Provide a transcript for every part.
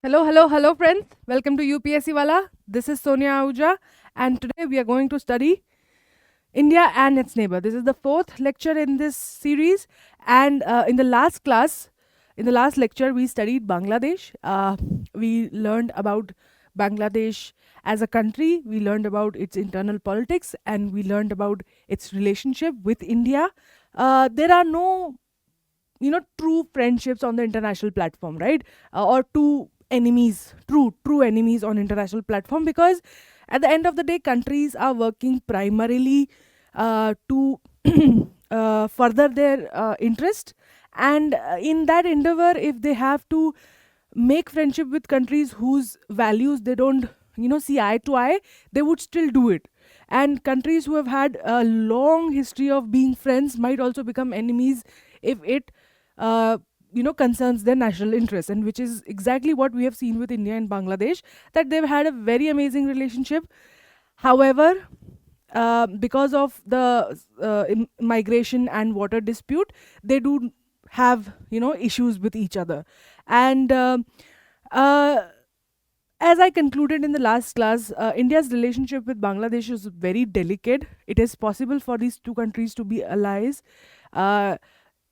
Hello, friends. Welcome to UPSC Wala. This is Sonia Ahuja, and today we are going to study India and its neighbor. This is the fourth lecture in this series, and in the last class, in the last lecture, we studied Bangladesh. We learned about Bangladesh as a country, we learned about its internal politics, and we learned about its relationship with India. There are no true friendships on the international platform, right? Or two enemies, true enemies on international platform, because at the end of the day countries are working primarily to further their interest, and in that endeavor, if they have to make friendship with countries whose values they don't see eye to eye, they would still do it. And countries who have had a long history of being friends might also become enemies if it uh, concerns their national interest, and which is exactly what we have seen with India and Bangladesh, that they've had a very amazing relationship. However, because of the migration and water dispute, they do have issues with each other. And uh, as I concluded in the last class, India's relationship with Bangladesh is very delicate. It is possible for these two countries to be allies uh,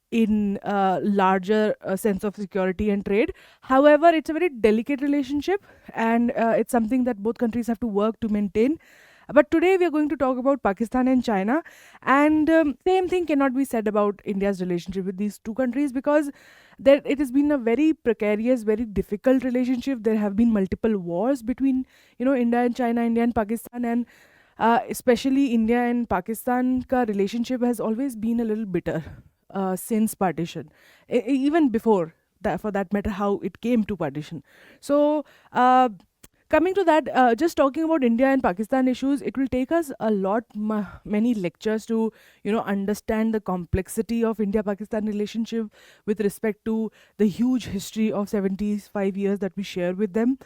in larger sense of security and trade. However, it's a very delicate relationship, and it's something that both countries have to work to maintain. But today we are going to talk about Pakistan and China, and same thing cannot be said about India's relationship with these two countries, because there it has been a very precarious, very difficult relationship. There have been multiple wars between India and China, India and Pakistan, and especially India and Pakistan ka relationship has always been a little bitter since partition, even before that, for that matter, how it came to partition. So coming to that, just talking about India and Pakistan issues, it will take us a lot many lectures to understand the complexity of India Pakistan relationship with respect to the huge history of 75 years that we share with them.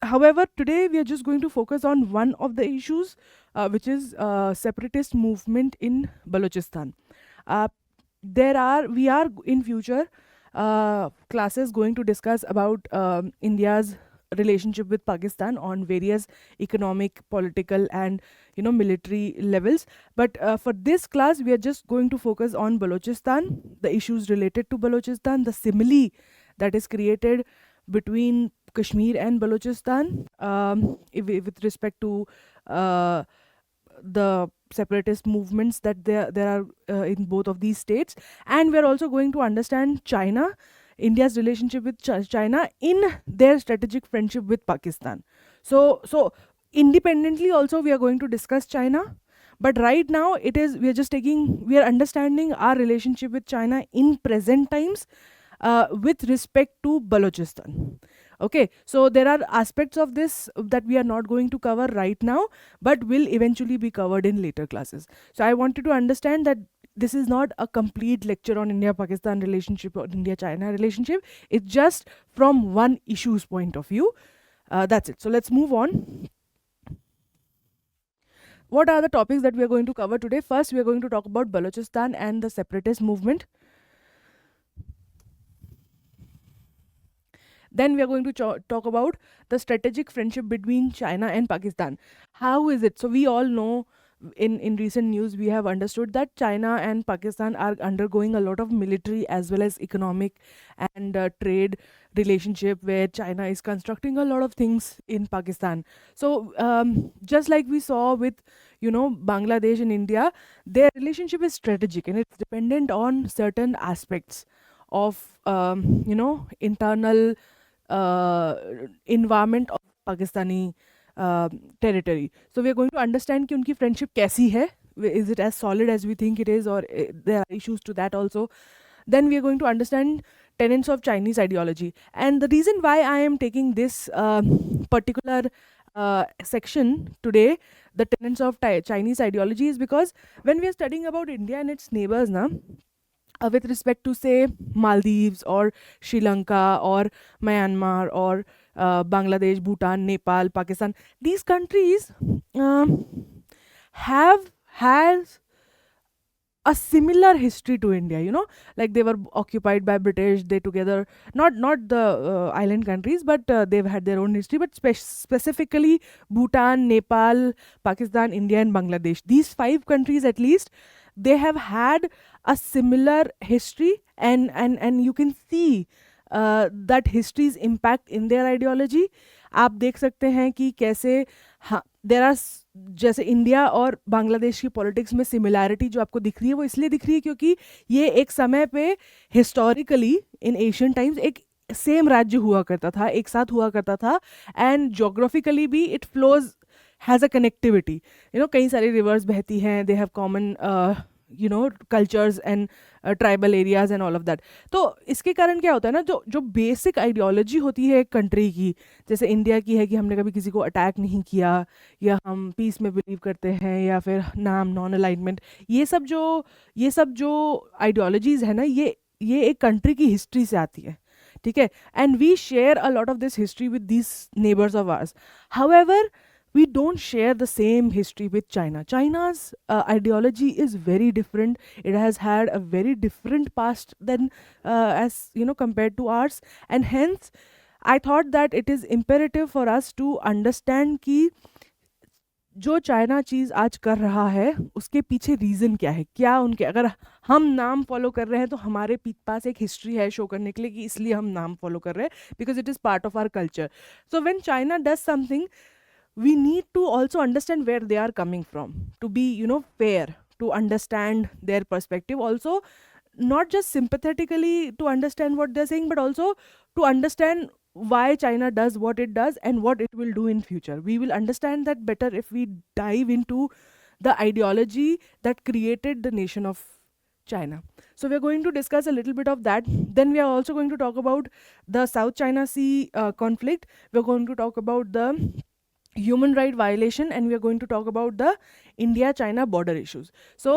However, today we are just going to focus on one of the issues, which is separatist movement in Balochistan. uh, we are in future classes going to discuss about India's relationship with Pakistan on various economic, political, and military levels. But for this class, we are just going to focus on Balochistan, the issues related to Balochistan, the simile that is created between Kashmir and Balochistan, with respect to uh, the separatist movements that there are in both of these states. And we're also going to understand China, India's relationship with China in their strategic friendship with Pakistan. So independently also we are going to discuss China, but right now we are just taking, we are understanding our relationship with China in present times with respect to Balochistan. Okay, so there are aspects of this that we are not going to cover right now, but will eventually be covered in later classes. So I wanted to understand that this is not a complete lecture on India Pakistan relationship or India China relationship. It's just from one issue's point of view. That's it. So let's move on. What are the topics that we are going to cover today? First, we are going to talk about Balochistan and the separatist movement. Then we are going to talk about the strategic friendship between China and Pakistan. How is it? So we all know, in recent news we have understood that China and Pakistan are undergoing a lot of military as well as economic and trade relationship, where China is constructing a lot of things in Pakistan. So just like we saw with Bangladesh and India, their relationship is strategic and it's dependent on certain aspects of internal uh, environment of Pakistani uh, territory. So we are going to understand कि उनकी friendship कैसी है. Is it as solid as we think it is, or there are issues to that also? Then we are going to understand tenets of Chinese ideology. And the reason why I am taking this particular section today, the tenets of Chinese ideology, is because when we are studying about India and its neighbors, na, with respect to say Maldives or Sri Lanka or Myanmar or Bangladesh, Bhutan, Nepal, Pakistan, these countries have a similar history to India, like they were occupied by British, they together, not the island countries, but they've had their own history, but specifically Bhutan, Nepal, Pakistan, India, and Bangladesh. These 5 countries at least, they have had a similar history, and you can see that history's impact in their ideology. आप देख सकते हैं कि कैसे, हाँ, there are, जैसे India और बांग्लादेश की पॉलिटिक्स में सिमिलैरिटी जो आपको दिख रही है, वो इसलिए दिख रही है क्योंकि ये एक समय पे हिस्टोरिकली इन एशियन टाइम्स एक सेम राज्य हुआ करता था, एक साथ हुआ करता था, एंड जोग्राफिकली भी it flows has a connectivity, कई सारी रिवर्स बहती हैं, they have common cultures and tribal areas and all of that. तो इसके कारण क्या होता है ना, जो जो बेसिक आइडियोलॉजी होती है एक कंट्री की, जैसे इंडिया की है कि हमने कभी किसी को अटैक नहीं किया, या हम पीस में बिलीव करते हैं, या फिर नाम नॉन अलाइनमेंट, ये सब जो आइडियोलॉजीज है ना, ये एक कंट्री की हिस्ट्री से आती है, ठीक है, and we share a lot of this history with this neighbours of ours. However, we don't share the same history with China. China's ideology is very different. It has had a very different past than as compared to ours, and hence I thought that it is imperative for us to understand कि जो China चीज़ आज कर रहा है उसके पीछे reason क्या है, क्या उनके, अगर हम नाम फॉलो कर रहे हैं तो हमारे पास एक हिस्ट्री है शो करने के लिए कि इसलिए हम नाम फॉलो कर रहे हैं, because it is part of our culture. So when China does something, we need to also understand where they are coming from, to be fair, to understand their perspective also, not just sympathetically to understand what they're saying, but also to understand why China does what it does and what it will do in future. We will understand that better if we dive into the ideology that created the nation of China. So we're going to discuss a little bit of that. Then we are also going to talk about the South China Sea conflict. We're going to talk about the human right violation, and we are going to talk about the India-China border issues. So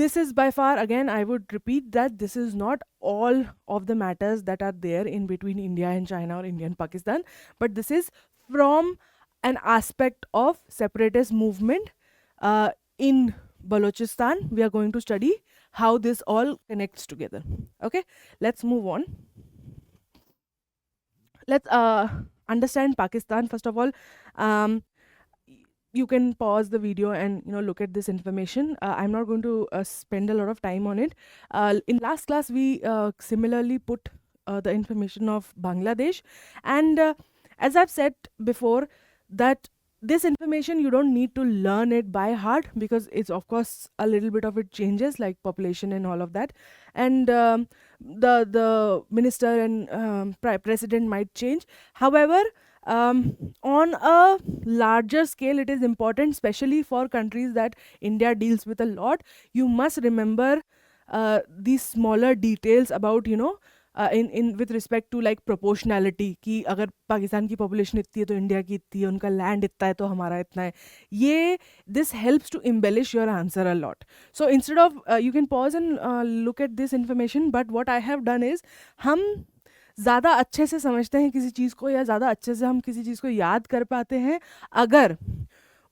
this is by far, again I would repeat that this is not all of the matters that are there in between India and China or India and Pakistan, but this is from an aspect of separatist movement in Balochistan. We are going to study how this all connects together. Okay, let's move on. Let's understand Pakistan. First of all, you can pause the video and look at this information. I'm not going to spend a lot of time on it. In last class, we similarly put the information of Bangladesh, and as I've said before, that this information you don't need to learn it by heart, because it's, of course, a little bit of it changes, like population and all of that, and the minister and president might change. However, on a larger scale, it is important, especially for countries that India deals with a lot. You must remember these smaller details about in with respect to like proportionality, कि अगर पाकिस्तान की population इतनी है तो India की इतनी है, उनका land इतना है तो हमारा इतना है, ये this helps to embellish your answer a lot. So instead of you can pause and look at this information, but what I have done is, हम ज़्यादा अच्छे से समझते हैं किसी चीज़ को, या ज़्यादा अच्छे से हम किसी चीज़ को याद कर पाते हैं अगर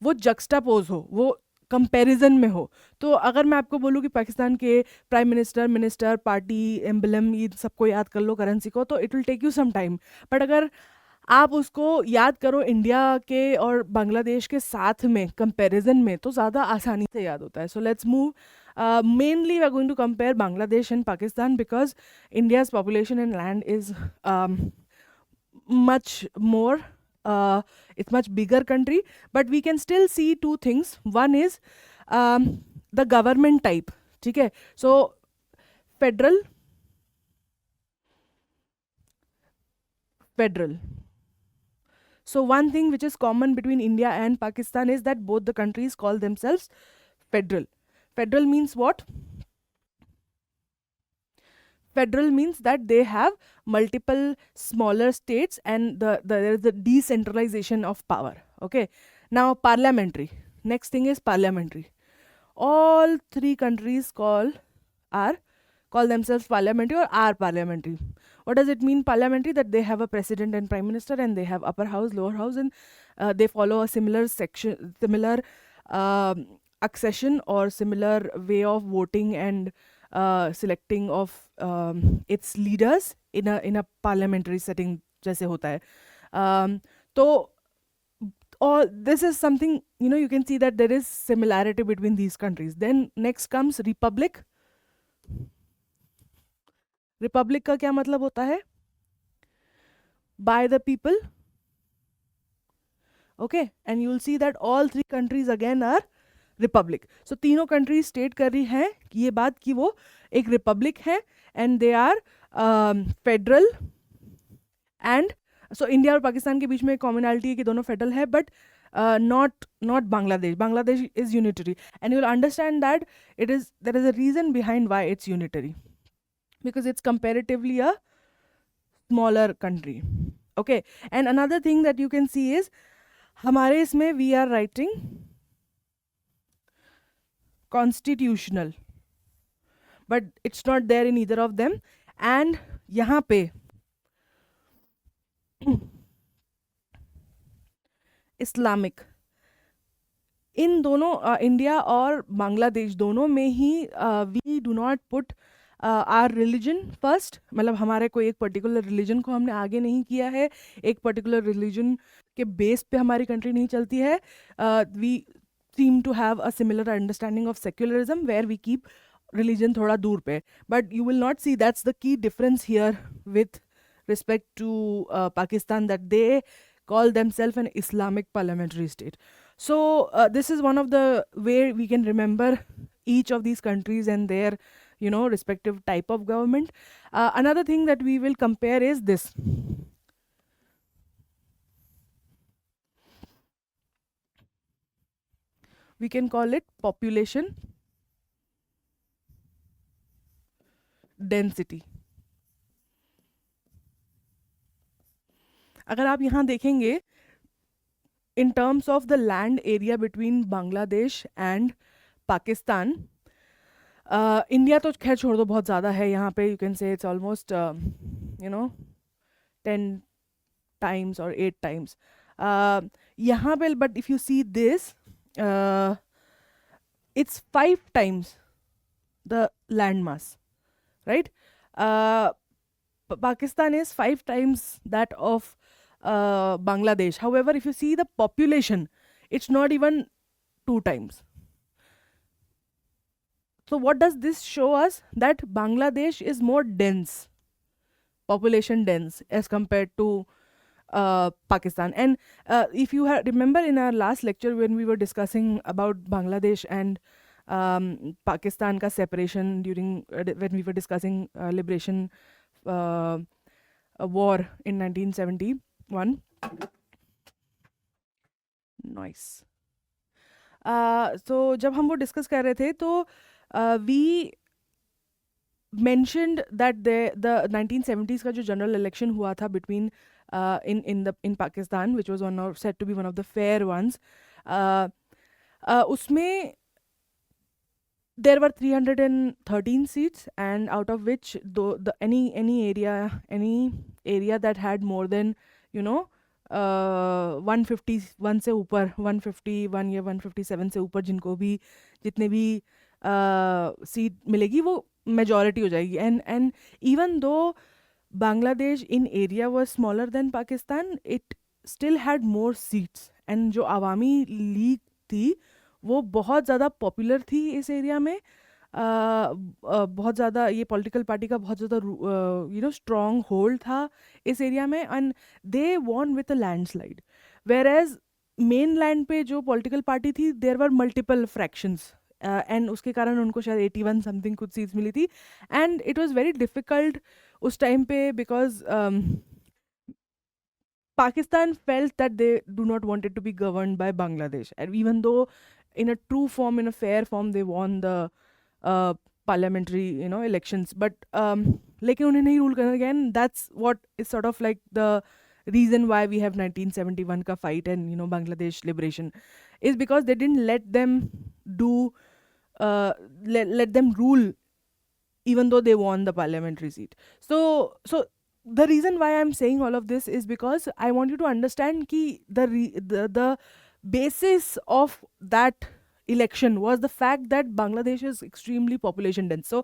वो जक्स्टापोज हो, वो कंपैरिजन में हो. तो अगर मैं आपको बोलूँ कि पाकिस्तान के प्राइम मिनिस्टर, पार्टी, एम्बलम, ये सबको याद कर लो, करेंसी को, तो it will take you some time. But अगर आप उसको याद करो इंडिया के और बांग्लादेश के साथ में कंपैरिजन में, तो ज़्यादा आसानी से याद होता है. So let's move. Mainly we are going to compare Bangladesh and Pakistan because India's population and land is much more, it's much bigger country, but we can still see two things. One is the government type. Okay, so federal. So one thing which is common between India and Pakistan is that both the countries call themselves federal. Federal means what? Federal means that they have multiple smaller states, and there is the decentralization of power. Okay. Now parliamentary. Next thing is parliamentary. All three countries call themselves parliamentary or are parliamentary. What does it mean parliamentary? That they have a president and prime minister, and they have upper house, lower house, and they follow a similar accession or similar way of voting and selecting of its leaders in a parliamentary setting जैसे होता है. तो all this is something, you know, you can see that there is similarity between these countries. Then next comes republic. Republic का क्या मतलब होता है? By the people. Okay, and you will see that all three countries again are republic. So तीनों countries state कर रही हैं कि ये बात कि वो एक रिपब्लिक है and they are federal. And so India और पाकिस्तान के बीच में कॉमनैलिटी है कि दोनों फेडरल है, but not Bangladesh. Bangladesh is unitary, and you will understand that there is a reason behind why it's unitary, because it's comparatively a smaller country. Okay, and another thing that you can see is हमारे इसमें we are writing constitutional, but it's not there in either of them. And यहाँ पे Islamic, इन दोनों India और बांग्लादेश दोनों में ही we do not put our religion first. मतलब हमारे कोई एक पर्टिकुलर रिलीजन को हमने आगे नहीं किया है, एक पर्टिकुलर रिलीजन के बेस पे हमारी कंट्री नहीं चलती है. We seem to have a similar understanding of secularism where we keep religion thoda dur pe. But you will not see that's the key difference here with respect to Pakistan, that they call themselves an Islamic parliamentary state. So this is one of the way we can remember each of these countries and their, you know, respective type of government. Another thing that we will compare is this. We can call it population density. अगर आप यहाँ देखेंगे in terms of the land area between Bangladesh and Pakistan, India तो खैर छोड़ दो, बहुत ज़्यादा है यहाँ पे. You can say it's almost you know 10 times or 8 times यहाँ पे. But if you see this, it's 5 times the land mass, right? Pakistan is 5 times that of Bangladesh. However, if you see the population, it's not even 2 times. So what does this show us? That Bangladesh is more dense, population dense, as compared to Pakistan. And if you remember in our last lecture when we were discussing about Bangladesh and Pakistan ka separation during when we were discussing liberation war in 1971. Nice. So जब हम वो discuss कर रहे थे तो we mentioned that the 1970s का जो general election हुआ था between in Pakistan, which was said to be one of the fair ones, उसमें there were 313 seats, and out of which any area that had more than, you know, 151 से ऊपर, 151 या 157 से ऊपर जिनको भी जितने भी सीट मिलेगी वो मेजॉरिटी हो जाएगी. and even though Bangladesh in area was smaller than Pakistan, it still had more seats. and जो अवामी लीग थी वो बहुत ज़्यादा पॉपुलर थी इस एरिया में. बहुत ज़्यादा ये पॉलिटिकल पार्टी का बहुत ज़्यादा यू नो स्ट्रॉन्ग होल्ड था इस एरिया में, and they won with a landslide. Whereas mainland पे जो पॉलिटिकल पार्टी थी there were multiple fractions, and उसके कारण उनको शायद 81 समथिंग कुछ सीट्स मिली थी. And it was very difficult उस टाइम पे because Pakistan felt that they do not want it to be governed by Bangladesh, and even though in a true form, in a fair form, they won the parliamentary, you know, elections, but लेकिन उन्हें नहीं rule करना. Again, that's what is sort of like the reason why we have 1971 का fight and, you know, Bangladesh liberation, is because they didn't let them do let them rule even though they won the parliamentary seat. So the reason why I'm saying all of this is because I want you to understand कि the basis of that, election was the fact that Bangladesh is extremely population dense. So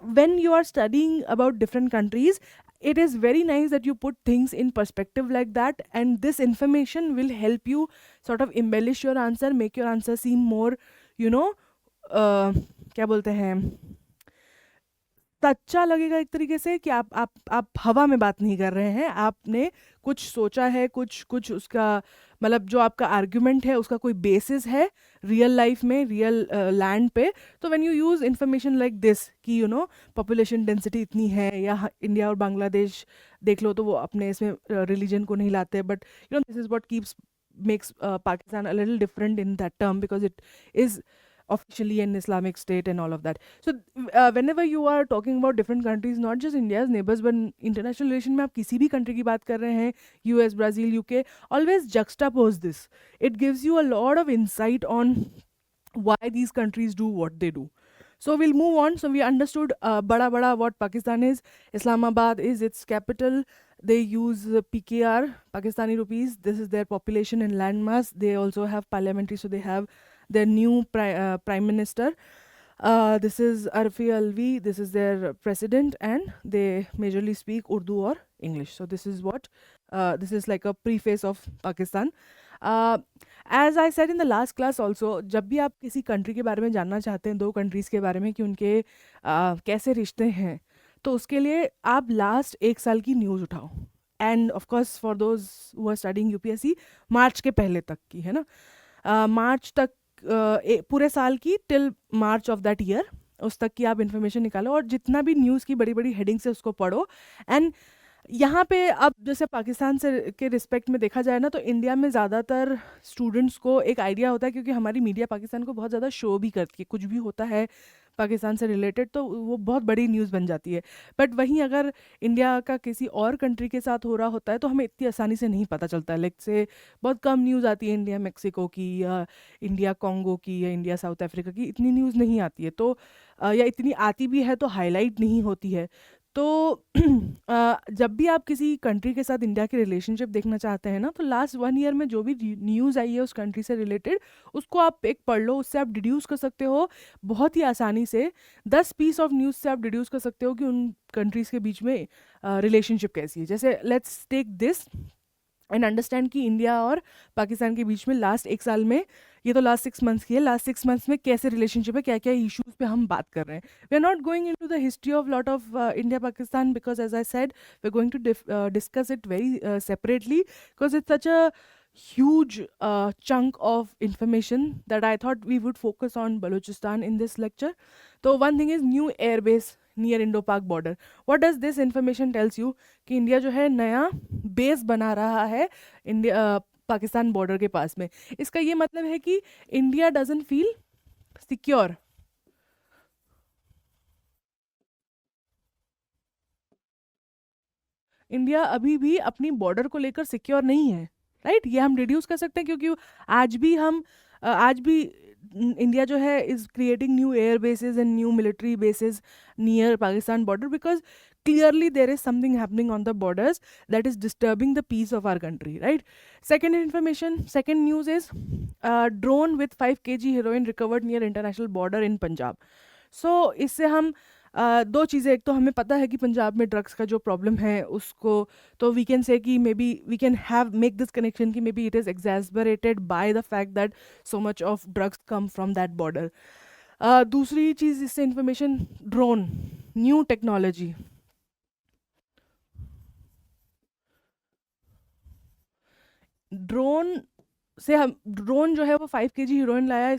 when you are studying about different countries, it is very nice that you put things in perspective like that, and this information will help you sort of embellish your answer, make your answer seem more, you know, क्या बोलते हैं, सच्चा लगेगा एक तरीके से, कि आप हवा में बात नहीं कर रहे हैं, आपने कुछ सोचा है, कुछ कुछ उसका मतलब जो आपका आर्ग्यूमेंट है उसका कोई बेसिस है रियल लाइफ में, रियल लैंड पे. तो when you use information like this कि यू नो पॉपुलेशन डेंसिटी इतनी है, या इंडिया और बांग्लादेश देख लो तो वो अपने इसमें रिलीजन को नहीं लाते, but you know this is what keeps makes Pakistan a little different in that term, because it is officially an Islamic state and all of that. So whenever you are talking about different countries, not just India's neighbors, but international relation में आप किसी भी country की बात कर रहे हैं, US, Brazil, UK, always juxtapose this. It gives you a lot of insight on why these countries do what they do. So we'll move on. So we understood bada bada what Pakistan is. Islamabad is its capital. They use PKR, Pakistani rupees. This is their population and landmass. They also have parliamentary, so they have their new prime minister. This is Arfi Alvi. This is their president, and they majorly speak Urdu or English. So this is what this is like a preface of Pakistan. As I said in the last class also, जब भी आप किसी country के बारे में जानना चाहते हैं, दो कंट्रीज़ के बारे में कि उनके कैसे रिश्ते हैं, तो उसके लिए आप लास्ट एक साल की न्यूज़ उठाओ. And of course for those who are studying UPSC, मार्च के पहले तक की, है ना, मार्च तक पूरे साल की, till March of that year, उस तक की आप इन्फॉर्मेशन निकालो और जितना भी न्यूज़ की बड़ी बड़ी हेडिंग्स है उसको पढ़ो. एंड यहाँ पे अब जैसे पाकिस्तान से के रिस्पेक्ट में देखा जाए ना, तो इंडिया में ज़्यादातर स्टूडेंट्स को एक आइडिया होता है, क्योंकि हमारी मीडिया पाकिस्तान को बहुत ज़्यादा शो भी करती है, कुछ भी होता है पाकिस्तान से रिलेटेड तो वो बहुत बड़ी न्यूज़ बन जाती है. बट वहीं अगर इंडिया का किसी और कंट्री के साथ हो रहा होता है तो हमें इतनी आसानी से नहीं पता चलता है. लाइक से बहुत कम न्यूज़ आती है इंडिया मेक्सिको की, या इंडिया कॉन्गो की, या इंडिया साउथ अफ्रीका की, इतनी न्यूज़ नहीं आती है. तो या इतनी आती भी है तो हाईलाइट नहीं होती है. तो जब भी आप किसी कंट्री के साथ इंडिया के रिलेशनशिप देखना चाहते हैं ना, तो लास्ट 1 ईयर में जो भी न्यूज़ आई है उस कंट्री से रिलेटेड, उसको आप एक पढ़ लो. उससे आप डिड्यूस कर सकते हो बहुत ही आसानी से, 10 पीस ऑफ न्यूज़ से आप डिड्यूस कर सकते हो कि उन कंट्रीज़ के बीच में रिलेशनशिप कैसी है. जैसे let's take this and understand कि इंडिया और पाकिस्तान के बीच में लास्ट एक साल में, ये तो लास्ट 6 मंथ्स की है, लास्ट 6 मंथ्स में कैसे रिलेशनशिप है, क्या क्या इश्यूज पे हम बात कर रहे हैं. We are not going into the history of lot of India Pakistan, because as I said we are going to discuss it very separately, because it's such a huge chunk of information that I thought we would focus on Balochistan in this lecture. So one thing is new air base near Indo-Pak border. What does this information tells you? कि India जो है नया base बना रहा है India Pakistan border के पास में. इसका ये मतलब है कि India doesn't feel secure. India अभी भी अपनी बॉर्डर को लेकर सिक्योर नहीं है, राइट. ये हम रिड्यूस कर सकते हैं, क्योंकि आज भी इंडिया जो है is creating new air bases and new military bases near Pakistan border, because clearly there is something happening on the borders that is disturbing the peace of our country, right. Second news is drone with 5 kg heroin recovered near international border in Punjab. So इससे हम दो चीज़ें, एक तो हमें पता है कि पंजाब में ड्रग्स का जो प्रॉब्लम है उसको, तो वी कैन से कि maybe we can have make this connection कि maybe it is exasperated by the fact that so much of drugs come from that border. दूसरी चीज़ इससे information, drone, new technology. Drone जो है वो 5 kg heroine लाया.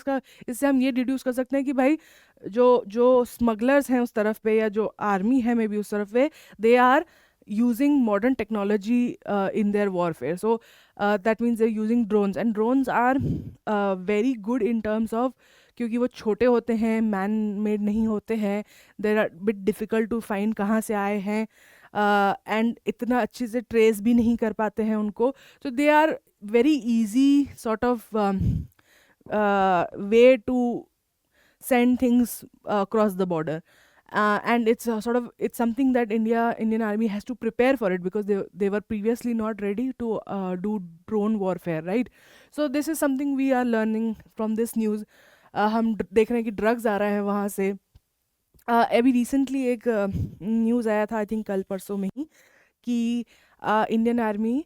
इससे हम ये डिड्यूस कर सकते हैं कि भाई जो स्मगलर्स हैं उस तरफ पे, या जो आर्मी है मे बी उस तरफ पे, they are using modern technology in their warfare. So that means they are using drones, and drones are very good in terms of, क्योंकि वो छोटे होते हैं, मैन मेड नहीं होते हैं, there are bit difficult to find कहाँ से आए हैं, एंड इतना अच्छे से ट्रेस भी नहीं कर पाते हैं उनको. तो they are very easy sort of way to send things across the border. and it's it's something that Indian Army has to prepare for it, because they were previously not ready to do drone warfare, right? So this is something we are learning from this news. हम देख रहे हैं कि drugs आ रहा है वहाँ से. अभी रिसेंटली एक न्यूज़ आया था, आई थिंक कल परसों में ही, कि Indian army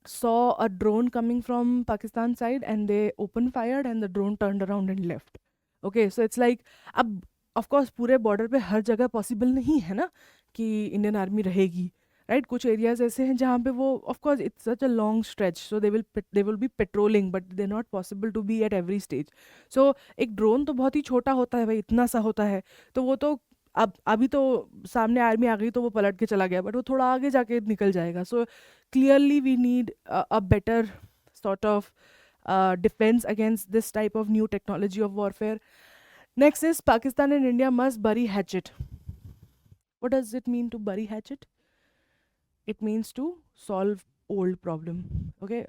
saw a drone coming from Pakistan side, and they opened fired and the drone turned around and left. Okay, so it's like, अब of course पूरे बॉर्डर पे हर जगह पॉसिबल नहीं है ना कि इंडियन आर्मी रहेगी, राइट? कुछ एरियाज ऐसे हैं जहाँ पे वो, of course it's such a long stretch, so they will be patrolling, but they not possible to be at every stage. सो एक ड्रोन तो बहुत ही छोटा होता है भाई, इतना सा होता है, तो वो तो अब अभी तो सामने आर्मी आ गई तो वो पलट के चला गया, बट वो थोड़ा आगे जाके निकल जाएगा. सो clearly we need a better sort of defense against this type of new technology of warfare. Next is Pakistan and India must bury hatchet. What does it mean to bury hatchet? It means to solve old problem. Okay,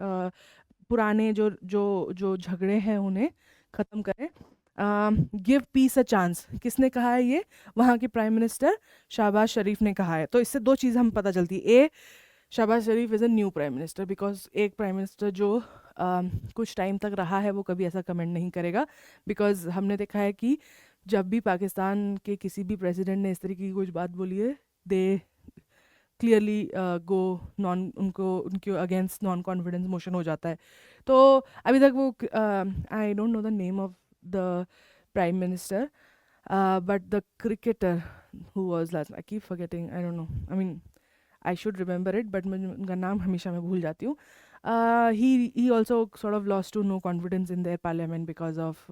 पुराने जो जो जो झगड़े हैं उन्हें ख़त्म करें. Give piece a chance, किसने कहा है ये? वहाँ के प्राइम मिनिस्टर शहबाज शरीफ ने कहा है. तो इससे दो चीज़ हम पता चलती है. Shahbaz Sharif is a new prime minister, because एक प्राइम मिनिस्टर जो कुछ टाइम तक रहा है वो कभी ऐसा कमेंट नहीं करेगा, बिकॉज हमने देखा है कि जब भी पाकिस्तान के किसी भी प्रेसिडेंट ने इस तरीके की कुछ बात बोली है, दे क्लियरली गो नॉन, उनके अगेंस्ट नॉन कॉन्फिडेंस मोशन हो जाता है. तो अभी तक वो, I don't know the name of the prime minister, but the cricketer who was last, I keep forgetting, I don't know, I mean I should remember it, but मुझे उनका नाम हमेशा मैं भूल जाती हूँ. He also sort of lost to no confidence in their parliament because of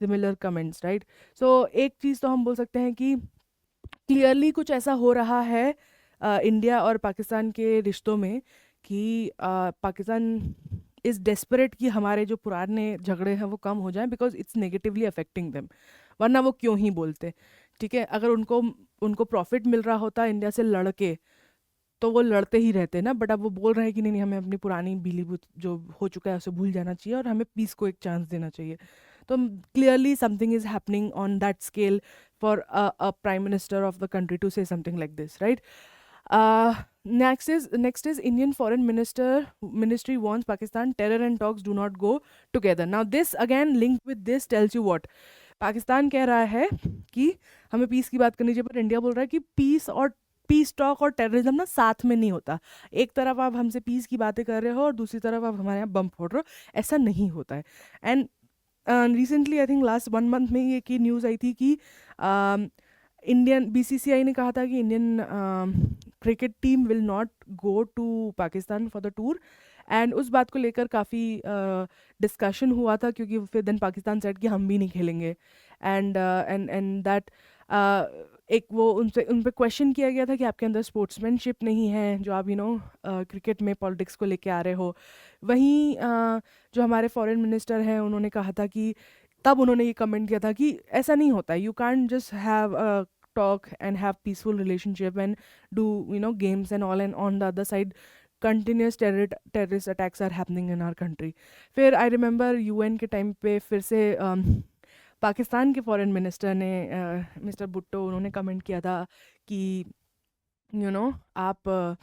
similar comments, right? So एक चीज़ तो हम बोल सकते हैं कि क्लियरली कुछ ऐसा हो रहा है इंडिया और पाकिस्तान के रिश्तों में कि पाकिस्तान इज़ डेस्परेट कि हमारे जो पुराने झगड़े हैं वो कम हो जाएं, because it's negatively affecting them. वरना वो क्यों ही बोलते, ठीक है? अगर उनको प्रॉफिट मिल रहा होता इंडिया से लड़ के, तो वो लड़ते ही रहते ना. बट अब वो बोल रहे हैं कि नहीं, हमें अपनी पुरानी बिली जो हो चुका है उसे भूल जाना चाहिए और हमें पीस को एक चांस देना चाहिए. तो clearly something is happening on that scale for a prime minister of the country to say something like this, right? Next is Indian Foreign Ministry warns Pakistan terror and talks do not go together. Now this again linked with this tells you what? Pakistan कह रहा है कि हमें piece की बात करनी चाहिए, पर इंडिया बोल रहा है कि पीस टॉक और टेररिज्म ना साथ में नहीं होता. एक तरफ आप हमसे पीस की बातें कर रहे हो और दूसरी तरफ आप हमारे यहाँ बम फोड़ रहे हो, ऐसा नहीं होता है. And recently I think last 1 month में ये की न्यूज़ आई थी कि इंडियन BCCI ने कहा था कि Indian cricket team will not go to Pakistan for the tour. And उस बात को लेकर काफ़ी डिस्कशन हुआ था, क्योंकि फिर देन पाकिस्तान सेड कि हम भी नहीं खेलेंगे. एंड दैट एक वो उन पर क्वेश्चन किया गया था कि आपके अंदर स्पोर्ट्समैनशिप नहीं है, जो आप क्रिकेट में पॉलिटिक्स को लेके आ रहे हो. वहीं जो हमारे फॉरेन मिनिस्टर हैं उन्होंने कहा था कि तब उन्होंने ये कमेंट किया था कि ऐसा नहीं होता, you can't just have a talk and have peaceful relationship and do games and all, and on the other side continuous terrorist attacks are happening in our country. फिर I remember UN के time पे फिर से पाकिस्तान के foreign minister ने mister Bhutto, उन्होंने comment किया था कि आप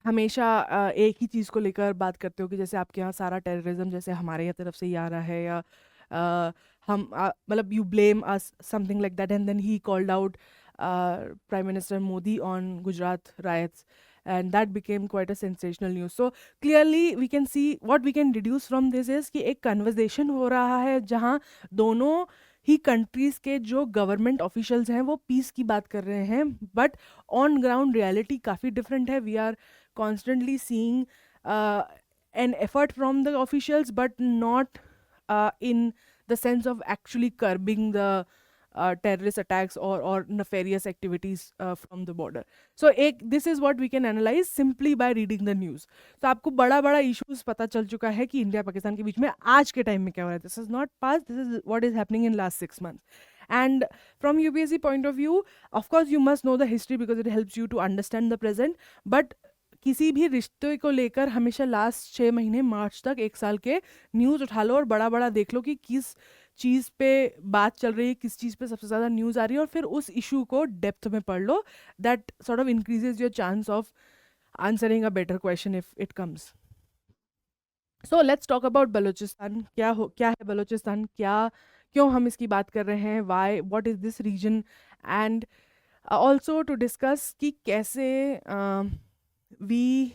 हमेशा एक ही चीज़ को लेकर बात करते हो कि जैसे आपके यहाँ सारा टेररिज्म जैसे हमारे यहाँ तरफ से ही आ रहा है, या हम मतलब you blame us something like that. And then he called out prime minister Modi on Gujarat riots, and that became quite a sensational news. So clearly we can see, what we can deduce from this is कि एक conversation हो रहा है जहाँ दोनों ही countries के जो government officials हैं वो पीस की बात कर रहे हैं, बट ऑन ग्राउंड रियलिटी काफ़ी डिफरेंट है. We are constantly seeing an effort from the officials, but not in the sense of actually curbing the terrorist attacks or nefarious activities from the border. So this is what we can analyze simply by reading the news. तो आपको बड़ा बड़ा issues पता चल चुका है कि India Pakistan के बीच में आज के टाइम में क्या हो रहा है. This is not past, this is what is happening in last 6 months. And from UPSC point of view, of course you must know the history because it helps you to understand the present. But किसी भी रिश्ते को लेकर हमेशा last 6 महीने मार्च तक 1 साल के न्यूज़ उठा लो और बड़ा बड़ा देख लो कि चीज़ पे बात चल रही है, किस चीज़ पे सबसे ज़्यादा न्यूज़ आ रही है, और फिर उस इशू को डेप्थ में पढ़ लो. That sort of increases your chance of answering a better question if it comes. So let's talk about Balochistan. क्या है बलूचिस्तान, क्यों हम इसकी बात कर रहे हैं, why, what is this reason, and also to discuss कि कैसे we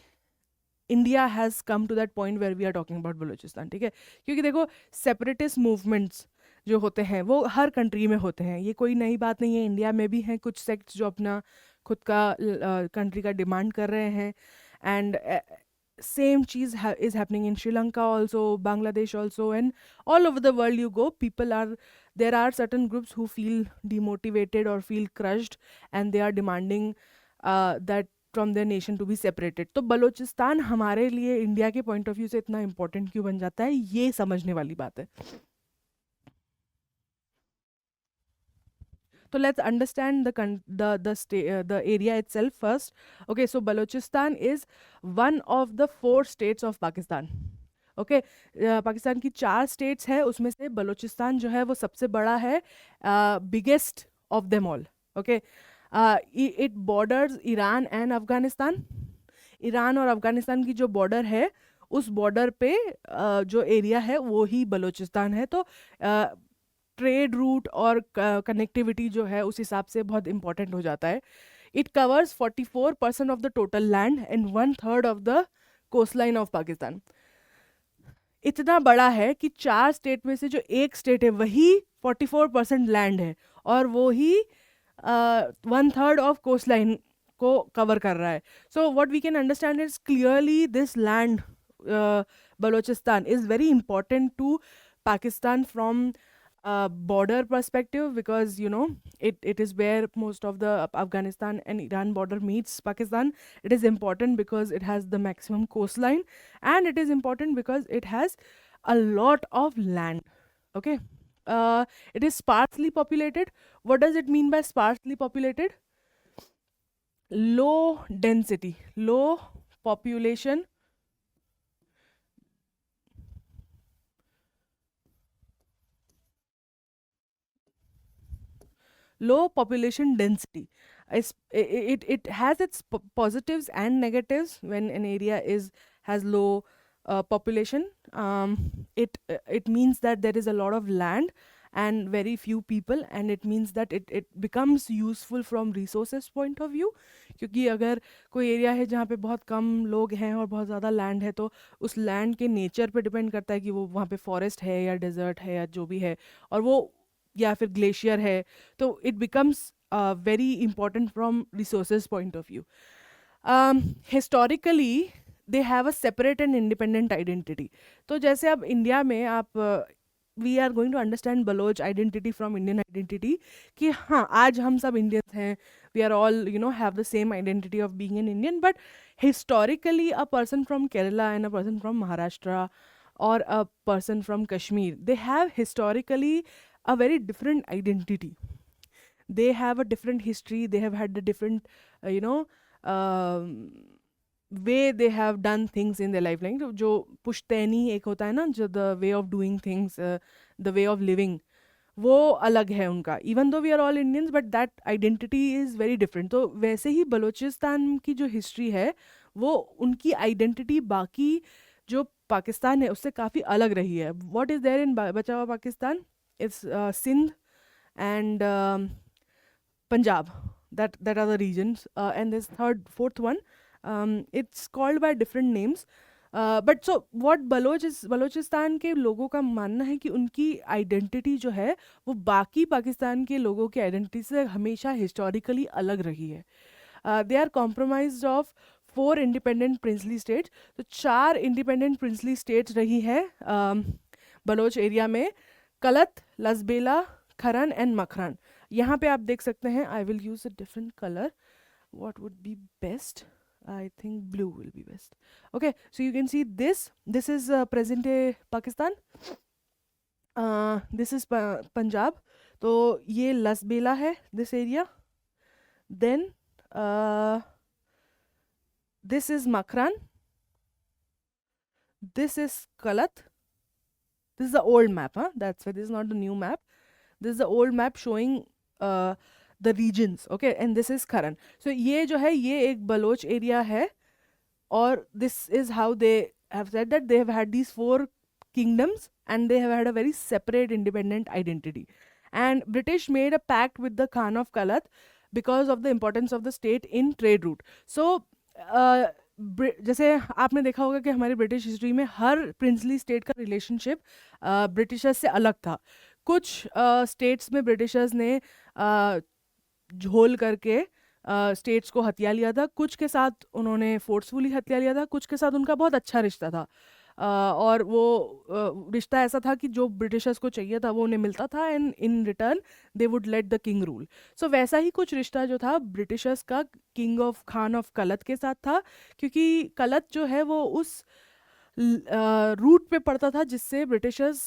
India has come to that point where we are talking about Balochistan. ठीक है, क्योंकि देखो सेपरेटिस्ट मूवमेंट्स जो होते हैं वो हर कंट्री में होते हैं, ये कोई नई बात नहीं है. इंडिया में भी हैं कुछ सेक्ट्स जो अपना खुद का कंट्री का डिमांड कर रहे हैं. And same cheese is happening in Sri Lanka also, Bangladesh also, and all over the world you go, there are certain groups who feel demotivated or feel crushed, and they are demanding that from their nation to be separated. तो बलोचिस्तान हमारे लिए India के point of view से इतना important क्यों बन जाता है, ये समझने वाली बात है. So let's understand the area itself first. Okay, so Balochistan is one of the 4 states of Pakistan. Okay, Pakistan की 4 स्टेट्स है, उसमें से बलूचिस्तान जो है वो सबसे बड़ा है, biggest of them all. Okay, it borders Iran and Afghanistan. Iran और अफगानिस्तान की जो बॉर्डर है, उस बॉर्डर पे जो एरिया है वो ही बलूचिस्तान है. तो ट्रेड रूट और कनेक्टिविटी जो है उस हिसाब से बहुत इंपॉर्टेंट हो जाता है. It covers 44% of the total land and 1/3 of the coastline of Pakistan. इतना बड़ा है कि 4 स्टेट में से जो एक स्टेट है वही 44% लैंड है, और वो ही 1/3 ऑफ कोस्ट लाइन को कवर कर रहा है. So what we can understand is clearly this land, Balochistan, is very important to Pakistan from border perspective, because it is where most of the Afghanistan and Iran border meets Pakistan. It is important because it has the maximum coastline, and it is important because it has a lot of land. Okay, it is sparsely populated. What does it mean by sparsely populated? Low density, low population, low population density. It has its positives and negatives. When an area has low population, it means that there is a lot of land and very few people, and it means that it becomes useful from resources point of view. क्योंकि अगर कोई area है जहाँ पे बहुत कम लोग हैं और बहुत ज़्यादा लैंड है, तो उस लैंड के नेचर पे डिपेंड करता है कि वो वहाँ पे फॉरेस्ट है या डेजर्ट है या जो भी है, और वो या फिर ग्लेशियर है, तो it becomes very important from resources point of view. Historically they have a separate and independent identity. तो जैसे अब इंडिया में आप we are going to understand Baloch identity from Indian identity, कि हाँ आज हम सब इंडियंस हैं, we are all have the same identity of being an Indian. But historically a person from Kerala and a person from Maharashtra or a person from Kashmir, they have historically a very different identity. They have a different history, they have had a different way they have done things in their life. Like जो पुश्तैनी एक होता है ना, जो the way of doing things, the way of living, वो अलग है उनका. Even though we are all Indians, but that identity is very different. तो वैसे ही बलूचिस्तान की जो हिस्ट्री है, वो उनकी आइडेंटिटी बाकी जो पाकिस्तान है उससे काफ़ी अलग रही है. व्हाट इज़ देयर इन बचा हुआ Pakistan? It's Sindh and Punjab. that are the regions, and this fourth one, it's called by different names. But so what Balochistan के लोगों का मानना है कि उनकी आइडेंटिटी जो है वो बाकी पाकिस्तान के लोगों की आइडेंटिटी से हमेशा हिस्टोरिकली अलग रही है. They are compromised of 4 independent princely states. तो 4 इंडिपेंडेंट प्रिंसली स्टेट्स रही है बलोच एरिया में: कलत, लसबेला, खरन एंड मखरन. यहाँ पे आप देख सकते हैं. I will use a different colour. What would be best? I think blue will be best. Okay, so you can see this. This is present day Pakistan. This is Punjab. तो ये लसबेला है, this area. Then this is Makran. This is Kalat. this is the old map, huh? That's why this is not the new map. This is the old map showing the regions, okay, and this is Karan. So ये जो है ये एक Bloch area है, और this is how they have said that they have had these 4 kingdoms and they have had a very separate independent identity. And British made a pact with the Khan of Kalat because of the importance of the state in trade route. So जैसे आपने देखा होगा कि हमारी British history में हर princely state का relationship Britishers से अलग था. कुछ स्टेट्स में ब्रिटिशर्स ने झोल करके स्टेट्स को हथिया लिया था, कुछ के साथ उन्होंने फोर्सफुली हथिया लिया था, कुछ के साथ उनका बहुत अच्छा रिश्ता था. और वो रिश्ता ऐसा था कि जो ब्रिटिशर्स को चाहिए था वो उन्हें मिलता था, and in return they would let the king rule. So वैसा ही कुछ रिश्ता जो था ब्रिटिशर्स का king of Khan of Kalat के साथ था, क्योंकि कलत जो है वो उस रूट पे पड़ता था जिससे ब्रिटिशर्स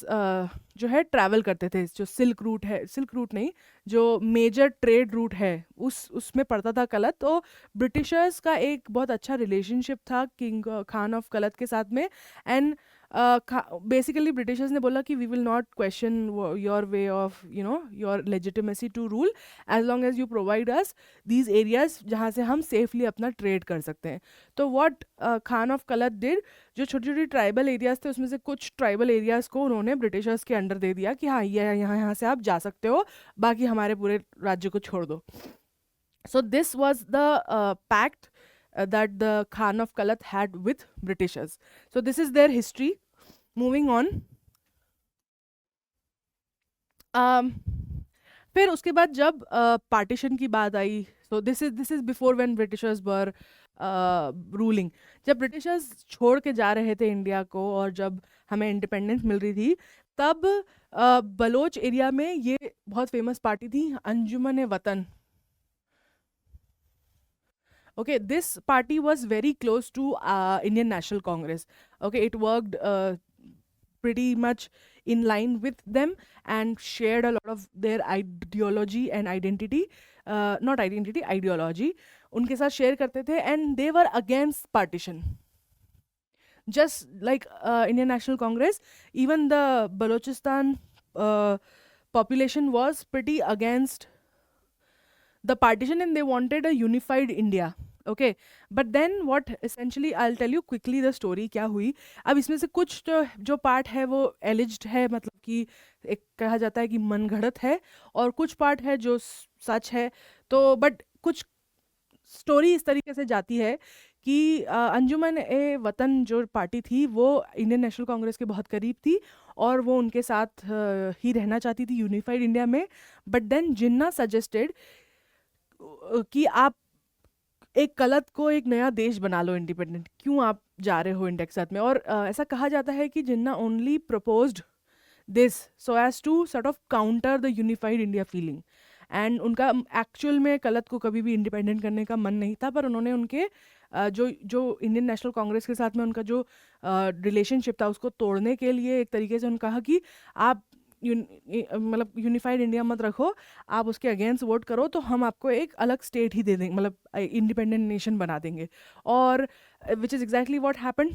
जो है ट्रैवल करते थे. जो सिल्क रूट है, सिल्क रूट नहीं, जो मेजर ट्रेड रूट है उसमें पड़ता था कलत. तो ब्रिटिशर्स का एक बहुत अच्छा रिलेशनशिप था किंग खान ऑफ कलत के साथ में. एंड बेसिकली ब्रिटिशर्स ने बोला कि we will not question your way of your legitimacy to rule as long as you provide us these areas जहाँ से हम सेफली अपना ट्रेड कर सकते हैं. तो व्हाट खान ऑफ कलत डिड, जो छोटी छोटी ट्राइबल एरियाज थे उसमें से कुछ ट्राइबल एरियाज को उन्होंने ब्रिटिशर्स के अंडर दे दिया कि हाँ ये यहाँ से आप जा सकते हो, बाकी हमारे पूरे राज्य को छोड़ दो. So this was the pact that the Khan of Kalat had with Britishers. So this is their history. Moving on. फिर उसके बाद जब पार्टीशन की बात आई, so this is before when Britishers were ruling. जब ब्रिटिशर्स छोड़ के जा रहे थे इंडिया को और जब हमें इंडिपेंडेंस मिल रही थी, तब बलोच एरिया में ये बहुत फेमस पार्टी थी, अंजुमन वतन. Okay, this party was very close to Indian National Congress. Okay, it worked pretty much in line with them and shared a lot of their ideology and identity. Not identity, ideology. उनके साथ share करते थे, and they were against partition. Just like Indian National Congress, even the Balochistan population was pretty against the partition and they wanted a unified India. Okay, but then what essentially, I'll tell you quickly the story क्या हुई. अब इसमें से कुछ जो part है वो alleged है, मतलब कि एक कहा जाता है कि मनगढ़ंत है, और कुछ पार्ट है जो सच है. तो बट कुछ स्टोरी इस तरीके से जाती है कि अंजुमन ए वतन जो पार्टी थी वो इंडियन नेशनल कांग्रेस के बहुत करीब थी और वो उनके साथ ही रहना चाहती थी यूनिफाइड इंडिया में. बट देन जिन्ना सजेस्टेड कि आप एक कलत को एक नया देश बना लो इंडिपेंडेंट, क्यों आप जा रहे हो इंडिया के साथ में. और ऐसा कहा जाता है कि Jinnah only proposed this so as to sort of counter the unified India feeling. And उनका एक्चुअल में कलत को कभी भी इंडिपेंडेंट करने का मन नहीं था, पर उन्होंने उनके जो इंडियन नेशनल कांग्रेस के साथ में उनका जो रिलेशनशिप था उसको तोड़ने के लिए एक तरीके से उन्होंने कहा कि आप मतलब यूनिफाइड इंडिया मत रखो, आप उसके अगेंस्ट वोट करो तो हम आपको एक अलग स्टेट ही दे देंगे, मतलब इंडिपेंडेंट नेशन बना देंगे. और which is exactly what happened.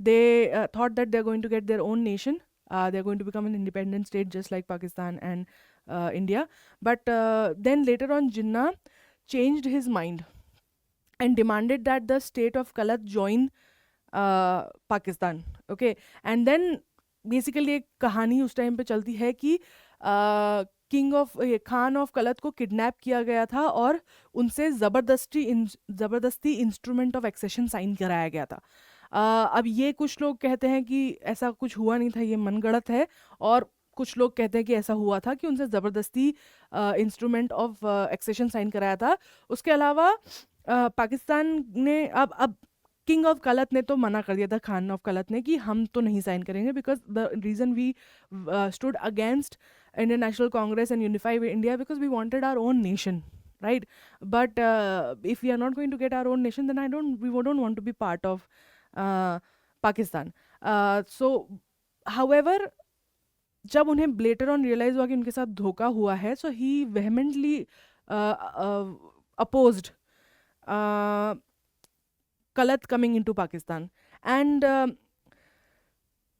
They thought that they are going to get their own nation, they are going to become an independent state just like Pakistan and India. But then later on Jinnah changed his mind and demanded that the state of Kalat join Pakistan. Okay, and then basically एक कहानी उस time पे चलती है कि king of Khan of कलत को kidnap किया गया था और उनसे ज़बरदस्ती इंस्ट्रूमेंट ऑफ एक्सेशन साइन कराया गया था. अब ये कुछ लोग कहते हैं कि ऐसा कुछ हुआ नहीं था, ये मनगढ़ंत है, और कुछ लोग कहते हैं कि ऐसा हुआ था कि उनसे ज़बरदस्ती इंस्ट्रूमेंट ऑफ एक्सेशन साइन कराया था. उसके अलावा पाकिस्तान ने अब किंग ऑफ कलत ने तो मना कर दिया था, खान ऑफ कलत ने, कि हम तो नहीं साइन करेंगे because the reason we stood against Indian National Congress and unified India because we wanted our own nation, right? But if we are not going to get our own nation, then we don't want to be part of Pakistan. So however, जब उन्हें later on realize हुआ कि उनके साथ धोखा हुआ है, so he vehemently opposed Kalat coming into Pakistan. And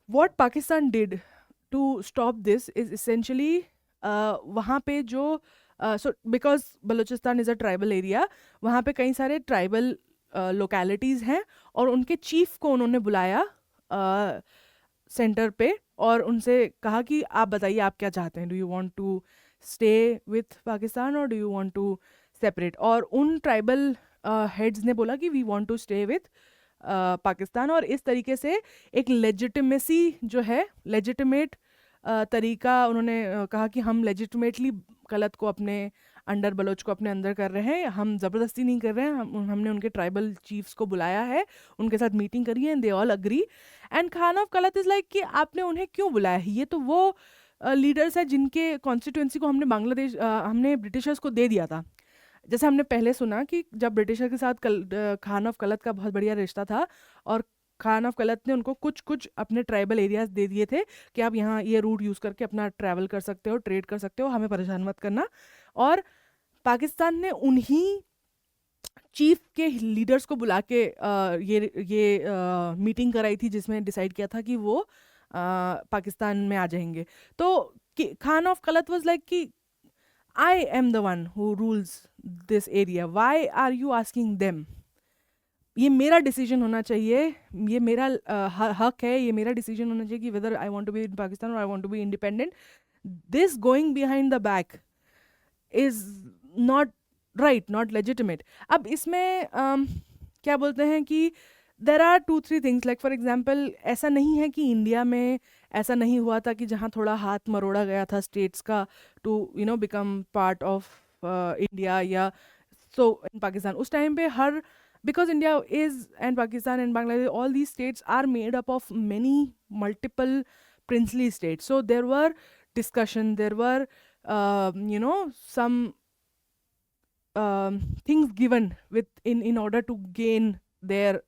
what Pakistan did to stop this is essentially वहाँ पे जो so because Balochistan is a tribal area, वहाँ पे कई सारे tribal localities हैं, और उनके chief को उन्होंने बुलाया सेंटर पे और उनसे कहा कि आप बताइए आप क्या चाहते हैं, do you want to stay with Pakistan और do you want to separate. और उन ट्राइबल हेड्स ने बोला कि we want to stay with Pakistan, और इस तरीके से एक लेजिटिमेसी जो है, लेजिटिमेट तरीका उन्होंने कहा कि हम लेजिटिमेटली गलत को अपने अंडर, बलोच को अपने अंदर कर रहे हैं, हम ज़बरदस्ती नहीं कर रहे हैं, हमने उनके ट्राइबल चीफ्स को बुलाया है, उनके साथ मीटिंग करी है, and they all agree. And Khan of Kalat is like कि आपने उन्हें क्यों बुलाया है, ये तो वो लीडर्स हैं जिनके कॉन्स्टिट्यूंसी को हमने बांग्लादेश हमने ब्रिटिशर्स को दे दिया था। जैसे हमने पहले सुना कि जब ब्रिटिशर के साथ खान ऑफ कलत का बहुत बढ़िया रिश्ता था, और खान ऑफ कलत ने उनको कुछ कुछ अपने ट्राइबल एरियाज दे दिए थे कि आप यहाँ ये रूट यूज़ करके अपना ट्रैवल कर सकते हो, ट्रेड कर सकते हो, हमें परेशान मत करना। और पाकिस्तान ने उन्हीं चीफ के लीडर्स को बुला के ये मीटिंग कराई थी जिसमें डिसाइड किया था कि वो पाकिस्तान में आ जाएंगे। तो Khan of Kalat was like कि I am the one who rules this area, why are you asking them, ये मेरा डिसीजन होना चाहिए, ये मेरा हक है, ये मेरा डिसीजन होना चाहिए कि whether I want to be in Pakistan और I want to be independent. This going behind the back is not right, not legitimate. अब इसमें क्या बोलते हैं कि there are 2-3 things, like for example ऐसा नहीं है कि इंडिया में ऐसा नहीं हुआ था कि जहाँ थोड़ा हाथ मरोड़ा गया था स्टेट्स का to become part of India, या सो इन पाकिस्तान उस टाइम पे हर, because India is, and Pakistan and Bangladesh, all these states are made up of many multiple princely states. So there were discussion, there were some things given in order to gain their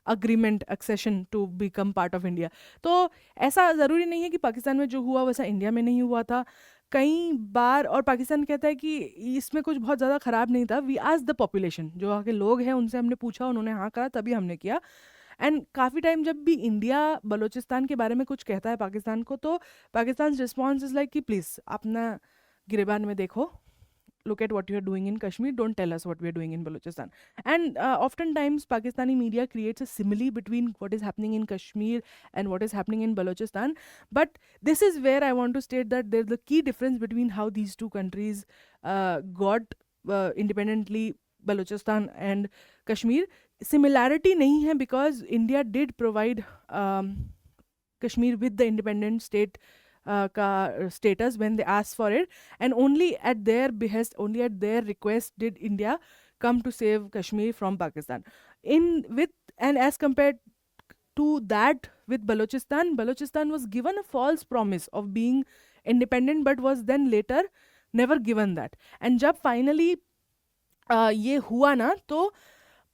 agreement, accession to become part of India. तो ऐसा ज़रूरी नहीं है कि पाकिस्तान में जो हुआ वैसा इंडिया में नहीं हुआ था कई बार। और पाकिस्तान कहता है कि इसमें कुछ बहुत ज़्यादा ख़राब नहीं था। वी आज द पॉपुलेशन, जो वहाँ के लोग हैं उनसे हमने पूछा, उन्होंने हाँ कहा, तभी हमने किया। एंड काफ़ी टाइम जब भी इंडिया बलूचिस्तान के बारे में कुछ कहता है पाकिस्तान को, तो पाकिस्तान रिस्पॉन्स इज़ लाइक कि प्लीज़ अपना गिरेबान में देखो, look at what you're doing in Kashmir, don't tell us what we're doing in Balochistan. And oftentimes Pakistani media creates a simile between what is happening in Kashmir and what is happening in Balochistan. But this is where I want to state that there's the key difference between how these two countries got independently, Balochistan and Kashmir. Similarity nahi hai because India did provide Kashmir with the independent state का status when they asked for it, and only at their behest, only at their request did India come to save Kashmir from Pakistan. And as compared to that with Balochistan was given a false promise of being independent, but was then later never given that. And जब finally ये हुआ ना, तो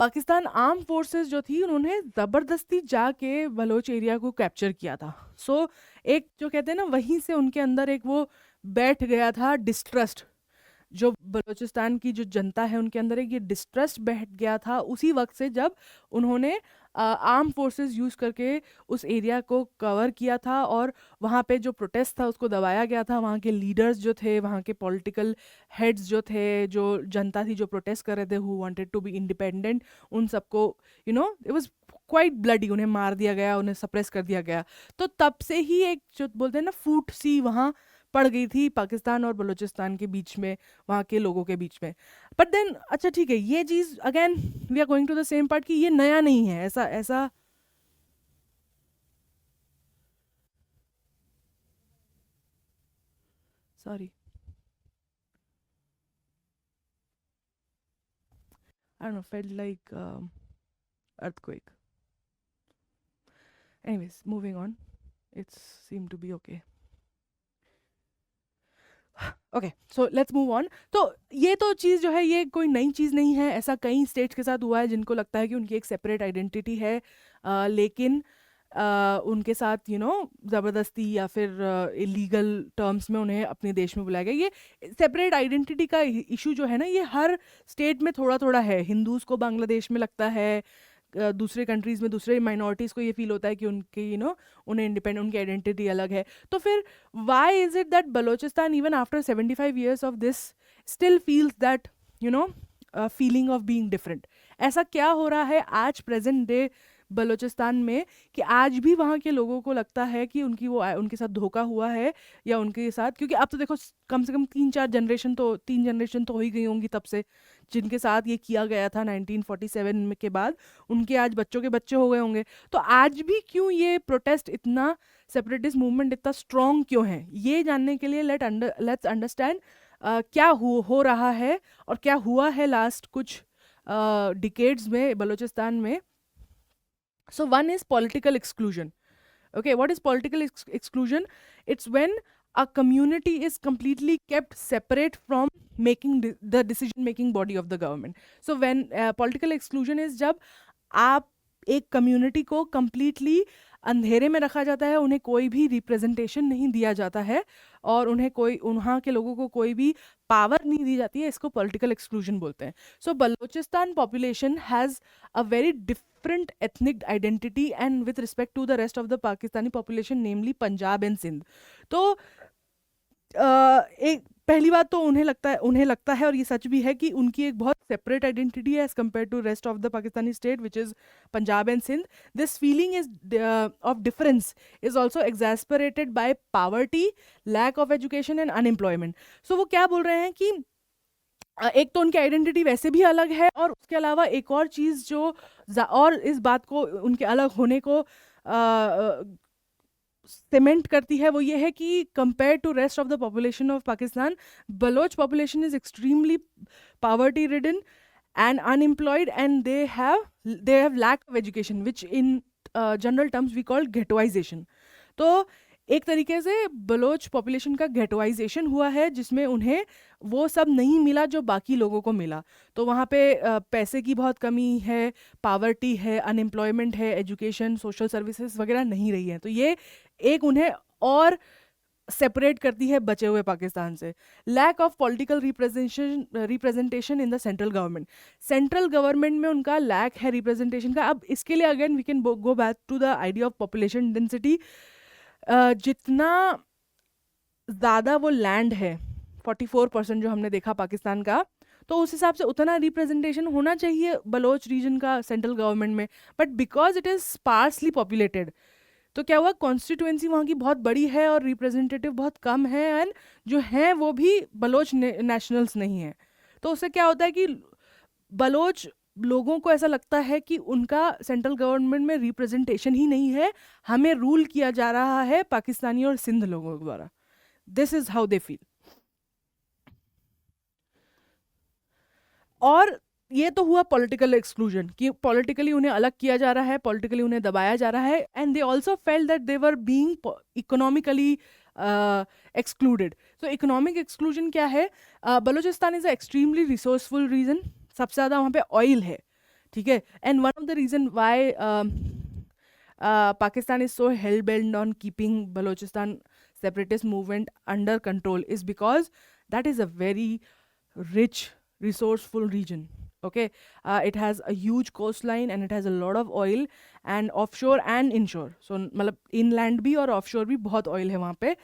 Pakistan arm forces जो थी उन्होंने ज़बरदस्ती जाके बलोच एरिया को कैप्चर किया था। सो एक जो कहते हैं ना, वहीं से उनके अंदर एक वो बैठ गया था डिस्ट्रस्ट, जो बलूचिस्तान की जो जनता है उनके अंदर एक ये डिस्ट्रस्ट बैठ गया था उसी वक्त से, जब उन्होंने आर्म फोर्सेस यूज़ करके उस एरिया को कवर किया था और वहाँ पे जो प्रोटेस्ट था उसको दबाया गया था। वहाँ के लीडर्स जो थे, वहाँ के पॉलिटिकल हेड्स जो थे, जो जनता थी जो प्रोटेस्ट कर रहे थे, who wanted to be independent, उन सबको इट वाज क्वाइट ब्लडी, उन्हें मार दिया गया, उन्हें सप्रेस कर दिया गया। तो तब से ही एक जो बोलते हैं ना फूट सी वहाँ पड़ गई थी पाकिस्तान और बलूचिस्तान के बीच में, वहाँ के लोगों के बीच में। बट देन अच्छा ठीक है, ये चीज़ again we are going to the same part कि ये नया नहीं है, ऐसा ऐसा sorry I don't know, felt like earthquake. Anyways, moving on. It seemed to be okay. Okay so let's move on. तो ये तो चीज़ जो है ये कोई नई चीज़ नहीं है, ऐसा कई स्टेट्स के साथ हुआ है जिनको लगता है कि उनकी एक सेपरेट आइडेंटिटी है, लेकिन उनके साथ ज़बरदस्ती या फिर इलीगल टर्म्स में उन्हें अपने देश में बुलाया गया। ये सेपरेट आइडेंटिटी का इशू जो है ना, ये हर स्टेट में थोड़ा थोड़ा है। हिंदूज़ को बांग्लादेश में लगता है, दूसरे कंट्रीज़ में दूसरे माइनॉरिटीज़ को ये फील होता है कि उनके उन्हें इंडिपेंडेंट, उनकी आइडेंटिटी अलग है. तो फिर why is it that Balochistan even after 75 years of this still feels that feeling of being different? ऐसा क्या हो रहा है आज प्रेजेंट डे बलूचिस्तान में कि आज भी वहाँ के लोगों को लगता है कि उनके साथ धोखा हुआ है, या उनके साथ, क्योंकि अब तो देखो कम से कम 3 जनरेशन तो हो ही गई होंगी तब से जिनके साथ ये किया गया था 1947 के बाद, उनके आज बच्चों के बच्चे हो गए होंगे. तो आज भी क्यों ये प्रोटेस्ट इतना, सेपरेटिस्ट मूवमेंट इतना स्ट्रॉन्ग क्यों है, ये जानने के लिए लेट्स अंडरस्टैंड क्या हो रहा है और क्या हुआ है लास्ट कुछ डिकेड्स में बलूचिस्तान में. So one is political exclusion. Okay, what is political exclusion? It's when a community is completely kept separate from making the decision making body of the government. So when political exclusion is जब आप एक community को completely अंधेरे में रखा जाता है, उन्हें कोई भी रिप्रेजेंटेशन नहीं दिया जाता है और उन्हें कोई, वहाँ के लोगों को कोई भी पावर नहीं दी जाती है, इसको पॉलिटिकल एक्सक्लूजन बोलते हैं. So Balochistan population has a very different ethnic identity and with respect to the rest of the Pakistani population, namely Punjab and Sindh. तो एक पहली बात तो उन्हें लगता है और ये सच भी है कि उनकी एक बहुत सेपरेट आइडेंटिटी है as compare to rest of the Pakistani state which is Punjab and Sindh. This feeling is of difference is also exasperated by poverty, lack of education and unemployment. So वो क्या बोल रहे हैं कि एक तो उनकी आइडेंटिटी वैसे भी अलग है, और उसके अलावा एक और चीज़ जो और इस बात को, उनके अलग होने को सीमेंट करती है, वो ये है कि compare to rest of the population of Pakistan, Baloch population is extremely poverty ridden and unemployed, and they have lack of education, which in general terms we call ghettoization. तो एक तरीके से बलोच पॉपुलेशन का गेटोइजेशन हुआ है, जिसमें उन्हें वो सब नहीं मिला जो बाकी लोगों को मिला. तो वहाँ पे पैसे की बहुत कमी है, पावर्टी है, अनएम्प्लॉयमेंट है, एजुकेशन, सोशल सर्विसेज वगैरह नहीं रही है. तो ये एक उन्हें और सेपरेट करती है बचे हुए पाकिस्तान से. Lack of political representation in the central government में उनका लैक है रिप्रेजेंटेशन का. अब इसके लिए again we can go back to the idea of population density. जितना ज़्यादा वो लैंड है, 44% जो हमने देखा पाकिस्तान का, तो उस हिसाब से उतना रिप्रेजेंटेशन होना चाहिए बलोच रीजन का सेंट्रल गवर्नमेंट में. But because it is sparsely populated, तो क्या हुआ, कॉन्स्टिट्यूएंसी वहाँ की बहुत बड़ी है और रिप्रेजेंटेटिव बहुत कम है, एंड जो हैं वो भी बलोच नेशनल्स नहीं हैं. तो उससे क्या होता है कि बलोच लोगों को ऐसा लगता है कि उनका सेंट्रल गवर्नमेंट में रिप्रेजेंटेशन ही नहीं है, हमें रूल किया जा रहा है पाकिस्तानी और सिंध लोगों द्वारा. This is how they feel. और ये तो हुआ पॉलिटिकल एक्सक्लूजन, कि पॉलिटिकली उन्हें अलग किया जा रहा है, पॉलिटिकली उन्हें दबाया जा रहा है, and they also felt that they were being economically excluded. So economic exclusion क्या है? Balochistan is a extremely resourceful region. सबसे ज़्यादा वहाँ पे ऑयल है, ठीक है. And one of the reason why Pakistan is so hell bent on keeping Balochistan separatist movement under control is because that is a very rich, resourceful region. Okay, it has a huge coastline and it has a lot of oil, and offshore and inshore. So मतलब inland भी और offshore भी बहुत oil है वहाँ पे.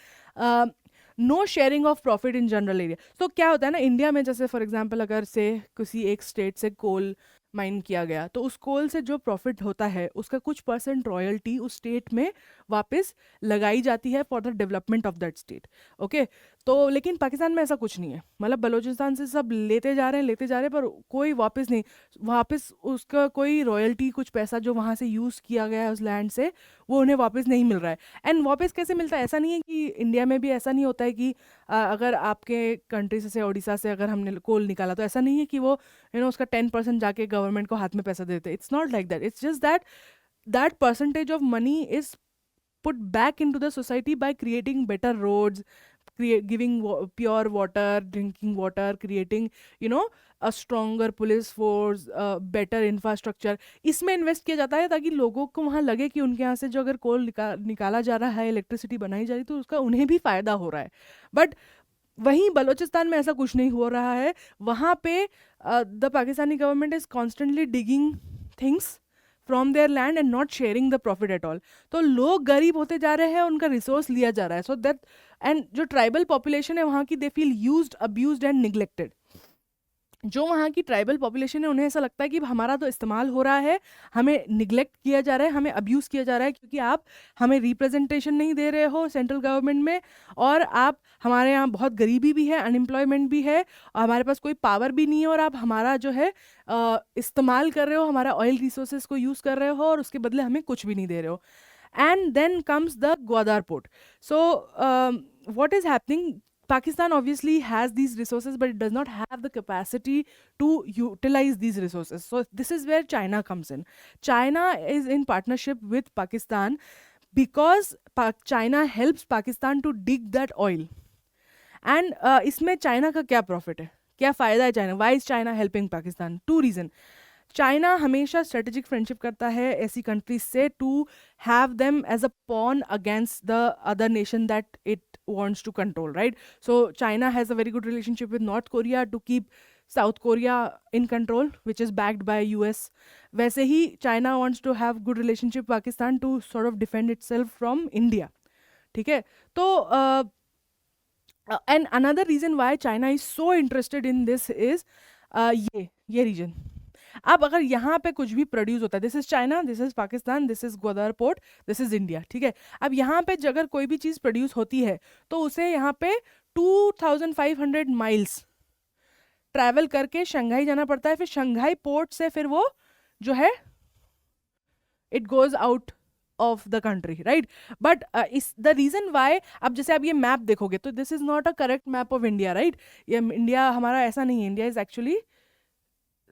No sharing of profit in general area. तो क्या होता है ना, इंडिया में जैसे फॉर एग्जांपल अगर से किसी एक स्टेट से कोल माइन किया गया, तो उस कोल से जो प्रॉफिट होता है उसका कुछ % रॉयल्टी उस स्टेट में वापस लगाई जाती है for the development of that state. Okay, तो लेकिन पाकिस्तान में ऐसा कुछ नहीं है. मतलब बलूचिस्तान से सब लेते जा रहे हैं, पर कोई वापस नहीं, वापस उसका कोई रॉयल्टी, कुछ पैसा जो वहाँ से यूज़ किया गया है उस लैंड से, वो उन्हें वापस नहीं मिल रहा है. एंड वापस कैसे मिलता है? ऐसा नहीं है कि इंडिया में भी ऐसा नहीं होता है कि अगर आपके कंट्री से उड़ीसा से अगर हमने कोल निकाला, तो ऐसा नहीं है कि वो उसका 10% जाके गवर्नमेंट को हाथ में पैसा देते. It's not like that. It's just that percentage of money is put back into the society by creating better roads, giving pure water, drinking water, creating a stronger police force, better infrastructure. इसमें invest किया जाता है ताकि लोगों को वहाँ लगे कि उनके यहाँ से जो अगर कोल निकाला जा रहा है, इलेक्ट्रिसिटी बनाई जा रही, तो उसका उन्हें भी फ़ायदा हो रहा है. बट वहीं बलूचिस्तान में ऐसा कुछ नहीं हो रहा है. वहाँ पे the Pakistani government is constantly digging things from there land and not sharing the profit at all. तो लोग गरीब होते जा रहे हैं, उनका रिसोर्स लिया जा रहा है. सो दैट, एंड जो ट्राइबल पॉपुलेशन है वहाँ की, they feel used, abused and neglected. जो वहाँ की ट्राइबल पॉपुलेशन है उन्हें ऐसा लगता है कि हमारा तो इस्तेमाल हो रहा है, हमें निगलेक्ट किया जा रहा है, हमें अब्यूज़ किया जा रहा है, क्योंकि आप हमें रिप्रेजेंटेशन नहीं दे रहे हो सेंट्रल गवर्नमेंट में, और आप, हमारे यहाँ बहुत गरीबी भी है, अनएम्प्लॉयमेंट भी है, और हमारे पास कोई पावर भी नहीं है, और आप हमारा जो है इस्तेमाल कर रहे हो, हमारा ऑयल रिसोर्सेज को यूज़ कर रहे हो, और उसके बदले हमें कुछ भी नहीं दे रहे हो. And then comes the Gwadar port. So what is happening? Pakistan obviously has these resources, but it does not have the capacity to utilize these resources. So this is where China comes in. China is in partnership with Pakistan because China helps Pakistan to dig that oil. And इसमें China का क्या profit है, क्या फ़ायदा है China? Why is China helping Pakistan? 2 reason. China हमेशा strategic friendship करता है ऐसी कंट्रीज से to have them as a pawn against the other nation that it wants to control, right? So China has a very good relationship with North Korea to keep South Korea in control, which is backed by US. वैसे ही China wants to have good relationship with Pakistan to sort of defend itself from India. ठीक है? तो and another reason why China is so interested in this is ये reason. अब अगर यहाँ पे कुछ भी प्रोड्यूस होता है, this is China, this is Pakistan, this is Gwadar port, this is India, ठीक है. अब यहाँ पे अगर कोई भी चीज़ प्रोड्यूस होती है तो उसे यहाँ पे 2500 माइल्स ट्रैवल करके शंघाई जाना पड़ता है. फिर शंघाई पोर्ट से फिर वो जो है it goes out of the country, right. But इस द रीज़न वाई, अब जैसे आप ये मैप देखोगे तो this is not a correct map of India, right. ये इंडिया हमारा ऐसा नहीं है. India is actually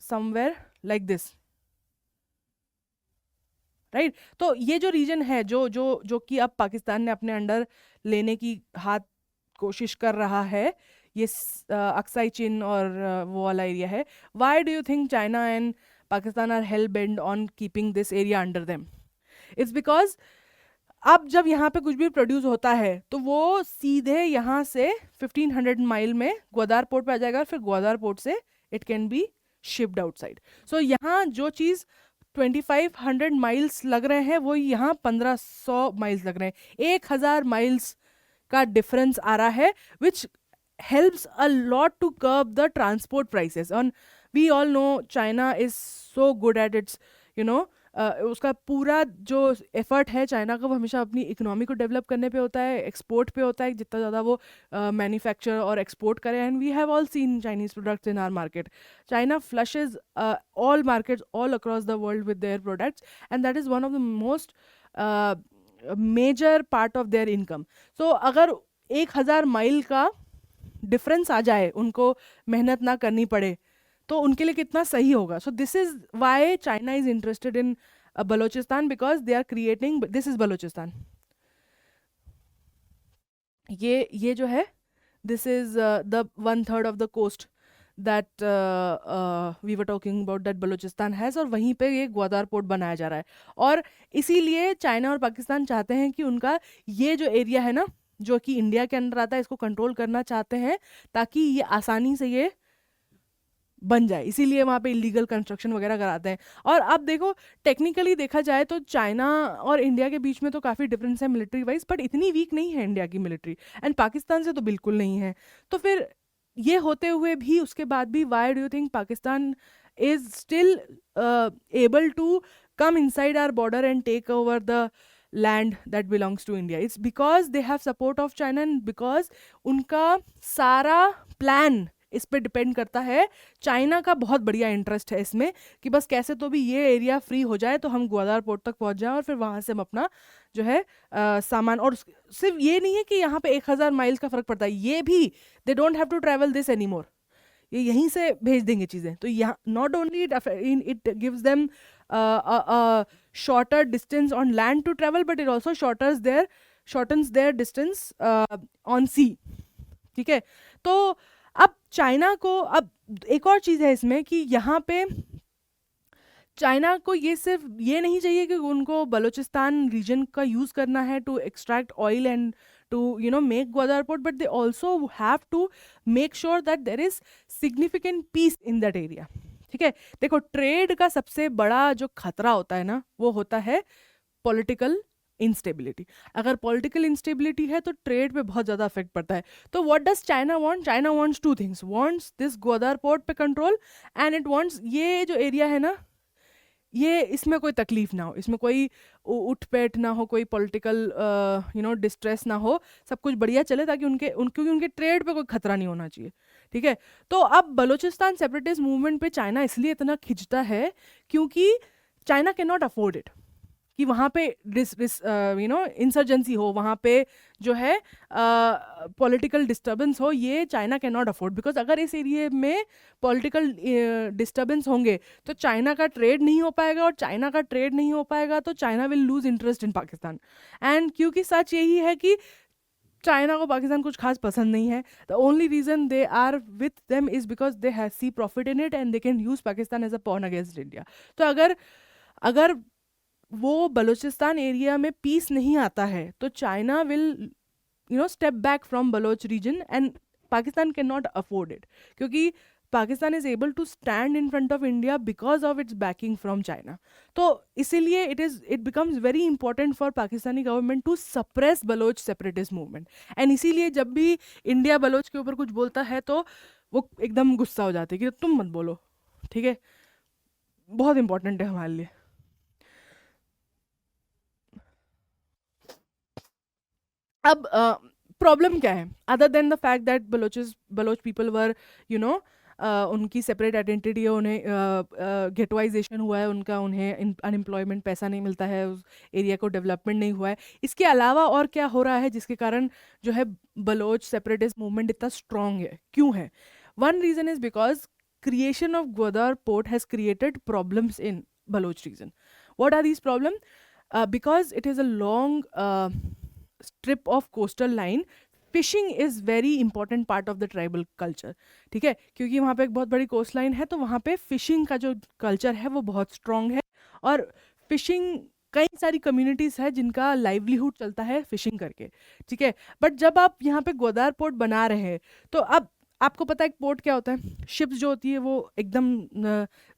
somewhere like this, right. तो ये जो रीजन है जो जो जो कि अब पाकिस्तान ने अपने अंडर लेने की कोशिश कर रहा है, ये अक्साई चीन और वो वाला एरिया है. Why do you think China and Pakistan are hell bent on keeping this area under them? It's because अब जब यहाँ पे कुछ भी प्रोड्यूस होता है तो वो सीधे यहाँ से 1500 माइल में ग्वादर पोर्ट पे आ जाएगा, और फिर ग्वादर पोर्ट से it can be shipped outside. So यहाँ जो चीज़ 2500 माइल्स लग रहे हैं वो यहाँ 1500 माइल्स लग रहे हैं. 1000 माइल्स का डिफरेंस आ रहा है, विच helps a lot to curb the transport prices. And we all know China is so good at its, you know, उसका पूरा जो एफर्ट है चाइना का वो हमेशा अपनी इकोनॉमी को डेवलप करने पे होता है, एक्सपोर्ट पे होता है, जितना ज़्यादा वो मैन्युफैक्चर और एक्सपोर्ट करे. And we have all seen Chinese products in our market. China flushes all markets all across the world with their products, and that is one of the most major part of their income. So अगर 1000 mile का difference आ जाए, उनको मेहनत ना करनी पड़े, तो उनके लिए कितना सही होगा. So this is why China is interested in Balochistan, because they are creating, this is Balochistan, ये जो है this is the 1/3 of the coast that we were talking about that Balochistan has, और वहीं पे ये ग्वादर पोर्ट बनाया जा रहा है. और इसीलिए चाइना और पाकिस्तान चाहते हैं कि उनका ये जो एरिया है ना, जो कि इंडिया के अंदर आता है, इसको कंट्रोल करना चाहते हैं ताकि ये आसानी से ये बन जाए. इसीलिए वहाँ पे इलीगल कंस्ट्रक्शन वगैरह कराते हैं. और अब देखो, टेक्निकली देखा जाए तो चाइना और इंडिया के बीच में तो काफ़ी डिफरेंस है मिलिट्री वाइज, बट इतनी वीक नहीं है इंडिया की मिलिट्री, एंड पाकिस्तान से तो बिल्कुल नहीं है. तो फिर ये होते हुए भी, उसके बाद भी, why do you think Pakistan is still able to come inside our border and take over the land that belongs to India? It's because they have support of China, and because उनका सारा प्लान इस पे depend करता है. China का बहुत बढ़िया interest है इसमें कि बस कैसे तो भी ये एरिया फ्री हो जाए तो हम ग्वादर पोर्ट तक पहुंच जाएं, और फिर वहाँ से हम अपना जो है सामान, और सिर्फ ये नहीं है कि यहाँ पे 1000 माइल्स का फ़र्क पड़ता है, ये भी they don't have to travel this anymore, ये यहीं से भेज देंगे चीज़ें. तो यहाँ not only it gives them shorter distance on land to travel, but it also shortens their distance on sea. ठीक है. तो अब चाइना को, अब एक और चीज़ है इसमें कि यहाँ पे चाइना को ये सिर्फ ये नहीं चाहिए कि उनको बलूचिस्तान रीजन का यूज़ करना है to extract oil and to, you know, make Gwadar port, but they also have to make sure that there is significant peace in that area. ठीक है, देखो ट्रेड का सबसे बड़ा जो खतरा होता है ना, वो होता है पॉलिटिकल इंस्टेबिलिटी। अगर पॉलिटिकल इंस्टेबिलिटी है तो ट्रेड पे बहुत ज़्यादा इफेक्ट पड़ता है। तो what does China want? China wants two things, wants this Gwadar port पे कंट्रोल, एंड इट वांट्स ये जो एरिया है ना, ये इसमें कोई तकलीफ ना हो, इसमें कोई उठ बैठ ना हो, कोई पॉलिटिकल डिस्ट्रेस ना हो, सब कुछ बढ़िया चले, ताकि क्योंकि उनके ट्रेड पे कोई खतरा नहीं होना चाहिए। ठीक है, तो अब बलूचिस्तान सेपरेटिस्ट मूवमेंट पे चाइना इसलिए इतना खिंचता है क्योंकि China can not afford it कि वहाँ पे इंसर्जेंसी हो, वहाँ पे जो है पॉलिटिकल डिस्टर्बेंस हो, ये China can not afford. Because अगर इस एरिया में पॉलिटिकल डिस्टर्बेंस होंगे तो चाइना का ट्रेड नहीं हो पाएगा, और चाइना का ट्रेड नहीं हो पाएगा तो China will lose interest in Pakistan. And क्योंकि सच यही है कि चाइना को पाकिस्तान कुछ खास पसंद नहीं है, the only reason they are with them is because they have see profit in it and they can use Pakistan as a pawn against India. तो अगर वो बलूचिस्तान एरिया में पीस नहीं आता है तो China will step back from Baloch region, and Pakistan can not afford it, क्योंकि Pakistan is able to stand in front of India because of its backing from China. तो इसीलिए it becomes very important for Pakistani government to suppress Baloch separatist movement. And इसीलिए जब भी India Bloch के ऊपर कुछ बोलता है तो वो एकदम गुस्सा हो जाते हैं कि तुम मत बोलो। ठीक है, बहुत इंपॉर्टेंट है हमारे लिए। अब प्रॉब्लम क्या है, other than the fact that Baloch people were उनकी सेपरेट आइडेंटिटी है, उन्हें गेटवाइजेशन हुआ है उनका, उन्हें अनएम्प्लॉयमेंट पैसा नहीं मिलता है, उस एरिया को डेवलपमेंट नहीं हुआ है। इसके अलावा और क्या हो रहा है जिसके कारण जो है बलोच सेपरेटिस्ट मूवमेंट इतना स्ट्रॉन्ग है, क्यों है? One reason is because creation of Gwadar port has created problems in Baloch region. What are these problems? Because it is a long strip of coastal line, fishing is very important part of the tribal culture. ठीक है, क्योंकि वहाँ पे एक बहुत बड़ी coast line है, तो वहाँ पे फिशिंग का जो कल्चर है वो बहुत स्ट्रॉन्ग है, और फिशिंग कई सारी कम्युनिटीज़ है जिनका लाइवलीहुड चलता है फिशिंग करके। ठीक है, बट जब आप यहाँ पे ग्वादर पोर्ट बना रहे हैं तो अब आपको पता है एक पोर्ट क्या होता है? शिप्स जो होती है वो एकदम